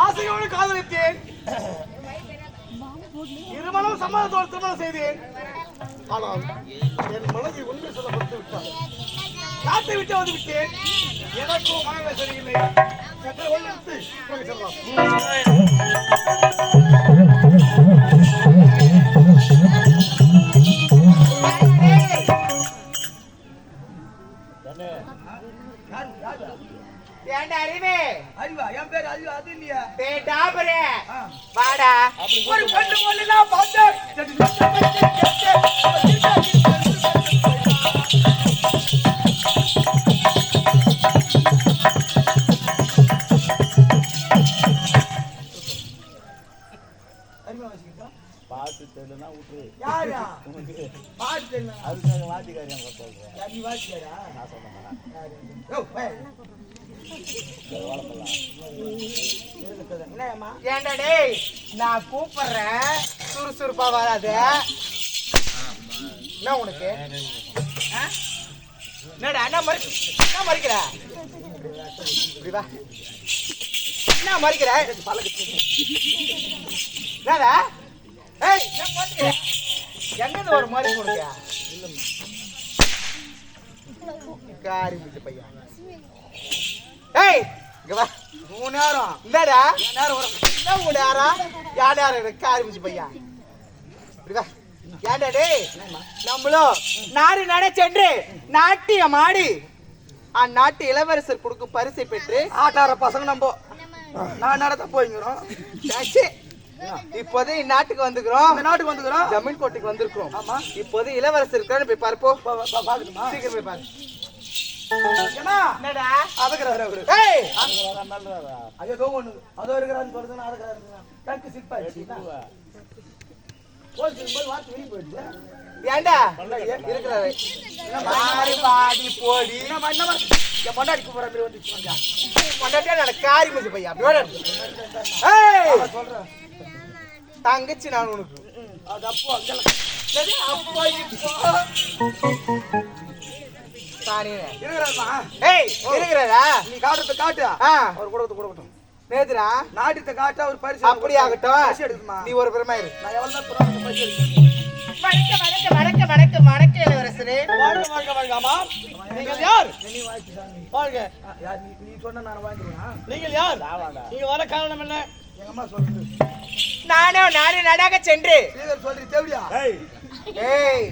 ஆசையோடு காதலித்தேன். இருமணம் சம்மதத்தோடு திருமணம் செய்தேன். ஆனால் என் மனதை ஒன்று சொல்லப்பட்டு விட்டார். காத்தை விட்டு வந்து விட்டேன். எனக்கும் மனநிலை சரியில்லை. சற்று ஒன்று ஏண்டா அறிவே? அறிவா? என் பேர் அறிவா? அது இல்லையா? பேட்டாபரே வாடா. ஒரு கண்ணு போலனா பார்த்தேன். அறிவா வாசிக்கிட்டா? பாட்டு தெரியலனா விட்டு. யாரா? பாட்டு தெரியல. அதுக்காக வாத்திக்காரன் சொல்றேன். நீ வாசிக்கடா? நான் சொல்ல மாட்டேன். யோ பே. ஏண்டா டேய், நான் கூப்பிடுறேன் சுறுசுறுப்பா வராது. என்ன உனக்கு? என்னடா என்ன மறிக்கிற? இப்படி வா. என்ன மறிக்கிற? என்னடா? ஏய், என்ன மறிக்கிற? எங்கது ஒரு மாதிரி கொடுக்க? காரி முட்டு பையன். ஏய், இங்க வா. 3 நேரம் இல்லடா. நேரம் வரும். என்ன 3 நேரம்? யார் நேரம் காரி முட்டு பையன். இப்படி வா. ஏண்டா டேய், நம்மளும் நாடு நடச்சென்று நாட்டியம் ஆடி அந்நாட்டு இளவரசர் கொடுக்கும் பரிசை பெற்று ஆட்டார பசங்க நம்ம நான் நடத்த போய்ங்கிறோம். இப்போது இந்நாட்டுக்கு வந்துக்கிறோம். இந்த நாட்டுக்கு வந்துக்கிறோம். ஜமீன் கோட்டைக்கு வந்திருக்கிறோம். ஆமா. இப்போது இளவரசர் இருக்கான்னு போய் பார்ப்போ. பாக்கணுமா? சீக்கிரம் போய் பாரு. என்னடா அதுக்குறாரு அவரு? ஏய், ஐயோ ஒண்ணு அதோ இருக்கிறான்னு சொல்றது நான் அதுக்குறாரு. கணக்கு சிப்பாச்சு போய் வார்த்தை வெளியே போயிடுச்சு. ஏண்டா இருக்கிறாரு மாறி பாடி போடி. என் பொண்டாடி கூப்பிடுற மாதிரி வந்துச்சு. பொண்டாட்டியா நான் காரி முடிச்சு பையா. ஏய், சொல்றேன் தங்கச்சி நான் உனக்கு. அது அப்போ அங்கே அப்போ இப்போ சாணின்னு. இருக்கிறாருமா ஏய் இருக்கிறதா? நீ காட்டுறத காட்டு ஆ அவர் கொடுக்கட்டும் நேத்துடா நாட்டியத்தை காட்டு அவர் பரிசு அப்படி ஆகட்டும். பரிசு எடுக்குமா நீ ஒரு பெருமை இரு. நான் எவ்வளவு புறாங்க பரிசு எடுக்கிறேன் வணக்கம் இளவரசரே. ஆமா நீங்கள் யார்? வாழ்க. யார் நீ சொன்ன நான் வாங்கிடுவேன். நீங்கள் யார்? நீங்க வர காரணம் என்ன? எங்க அம்மா சொல்லுது நானும் நாடு நாடாக சென்று ஸ்ரீதர் சொல்றீ தேவடியா ஏய்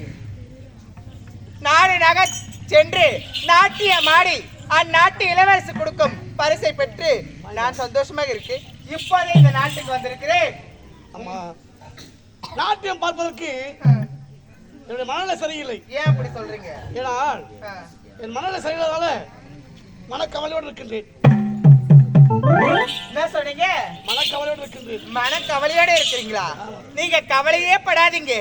நாடு நாக சென்று நாட்டியமாடி அந்நாட்டு இளவரசு கொடுக்கும் பரிசை பெற்று நான் சந்தோஷமாக இருக்கு. இப்போதே இந்த நாட்டுக்கு வந்திருக்கிறேன். அம்மா நாட்டியம் பார்ப்பதற்கு என்னுடைய மனநிலை சரியில்லை. ஏன் அப்படி சொல்றீங்க? ஏன்னா என் மனநிலை சரியில்லாதால மனக்கவலையோடு இருக்கின்றேன். என்ன சொன்னீங்க? மனக்கவலையோடு இருக்கின்றேன். மனக்கவலையோட இருக்கிறீங்களா? நீங்க கவலையே படாதீங்க.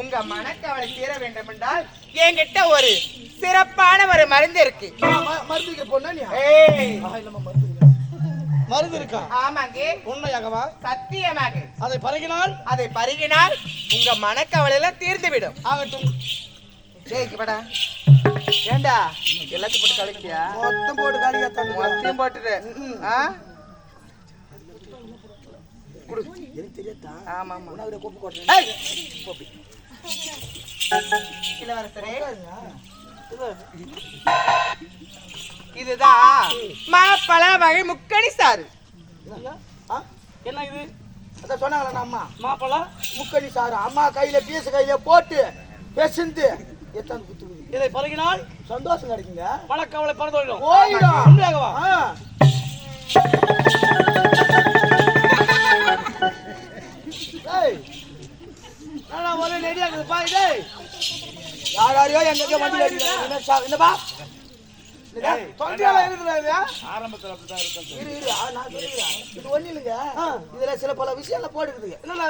உங்க மனக்கவலை தீர வேண்டும் என்றால் என்கிட்ட ஒரு சிறப்பான ஒரு மருந்து இருக்கு. மருந்துக்கு போனா நீ ஏய் மருந்து இருக்கா? ஆமாங்க. உண்மையாகவா? சத்தியமாக. அதை பருகினால் உங்க மனக்கவலை எல்லாம் தீர்ந்து விடும். ஆகட்டும். ஜெயிக்கப்படா ஏண்டா எல்லாத்தையும் போட்டு கலக்கியா? மொத்தம் போட்டு காலியா தந்து மொத்தம் போட்டுட்டு எனக்கு தெரியாதா? ஆமா ஆமா. உனக்கு கோப்பு போடுறேன். இளவரசரே இதுதான் மாப்பழ வகை முக்கணி சாறு. என்ன இது? அதான் சொன்னாங்களா அம்மா மாப்பழா முக்கணி சாரு அம்மா கையில பீச கையில போட்டு பெசந்து எத்தாந்து குத்துக்குது. இதை பருகினால் சந்தோஷம் கிடைக்குங்க. மனக்கவலை பறந்துவிடும். போயிடும். உண்மையாகவா? நான் ஒரே நெடியா இருக்குது பா. இது யாரையோ எங்க வண்டி என்னப்பா தொண்டையால இருக்கிறாரு. ஆரம்பத்துல அப்படிதான் இருக்கும். இரு நான் சொல்லுறேன். இது ஒண்ணு இல்லைங்க. இதுல சில பல விஷயம்லாம் போடுக்குது. என்னடா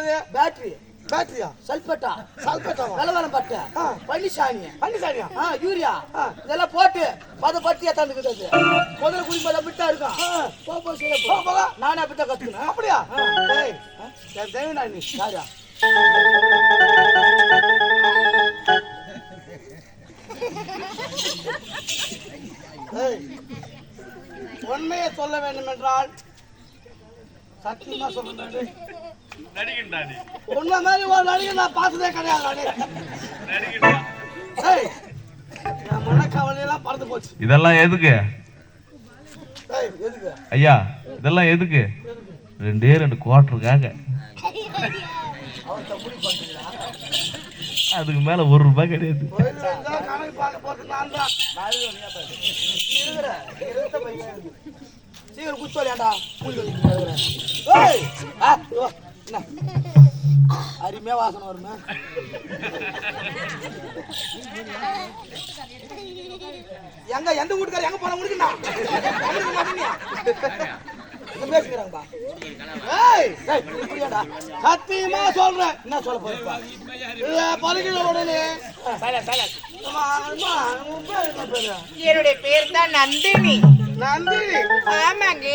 அது? பேட்டரியா சல்பேட்டா வெள்ளவரம் பட்டை பன்னிசாணி யூரியா இதெல்லாம் போட்டு பதப்படுத்தி தந்துக்குது. அது முதல்ல குடிப்பதை விட்டா இருக்கும். நானே அப்படித்தான் கத்துக்கணும். அப்படியா? தேவையா நீ யாரா உண்மையை சொல்ல வேண்டும் என்றால் சத்தியமா சொல்றேன். நடிகண்டாடி உண்மை மாதிரி ஒரு நடிகை நான் பார்த்ததே கிடையாது. நடிகண்டா. என் மனக்கவலையெல்லாம் பறந்து போச்சு. இதெல்லாம் எதுக்கு எதுக்கு ஐயா? இதெல்லாம் எதுக்கு? 2 குவார்டருக்காக. அதுக்கு மேல ₹1 கிடையாது. கணக்கு பார்க்க போறது நான் தான். சீக்கிரம் குச்சோலியாண்டா அருமையா வாசனை வருமே. எந்த வீட்டுக்கார எங்க போன முடிக்குண்ணா பேசுகிறாங்கப்பா. சத்தியமா சொல்றேன். என்ன சொல்ல போறா? பருகின உடனே என்னுடைய பேர் தான் நந்தினி. நந்தினி. ஆமாங்க.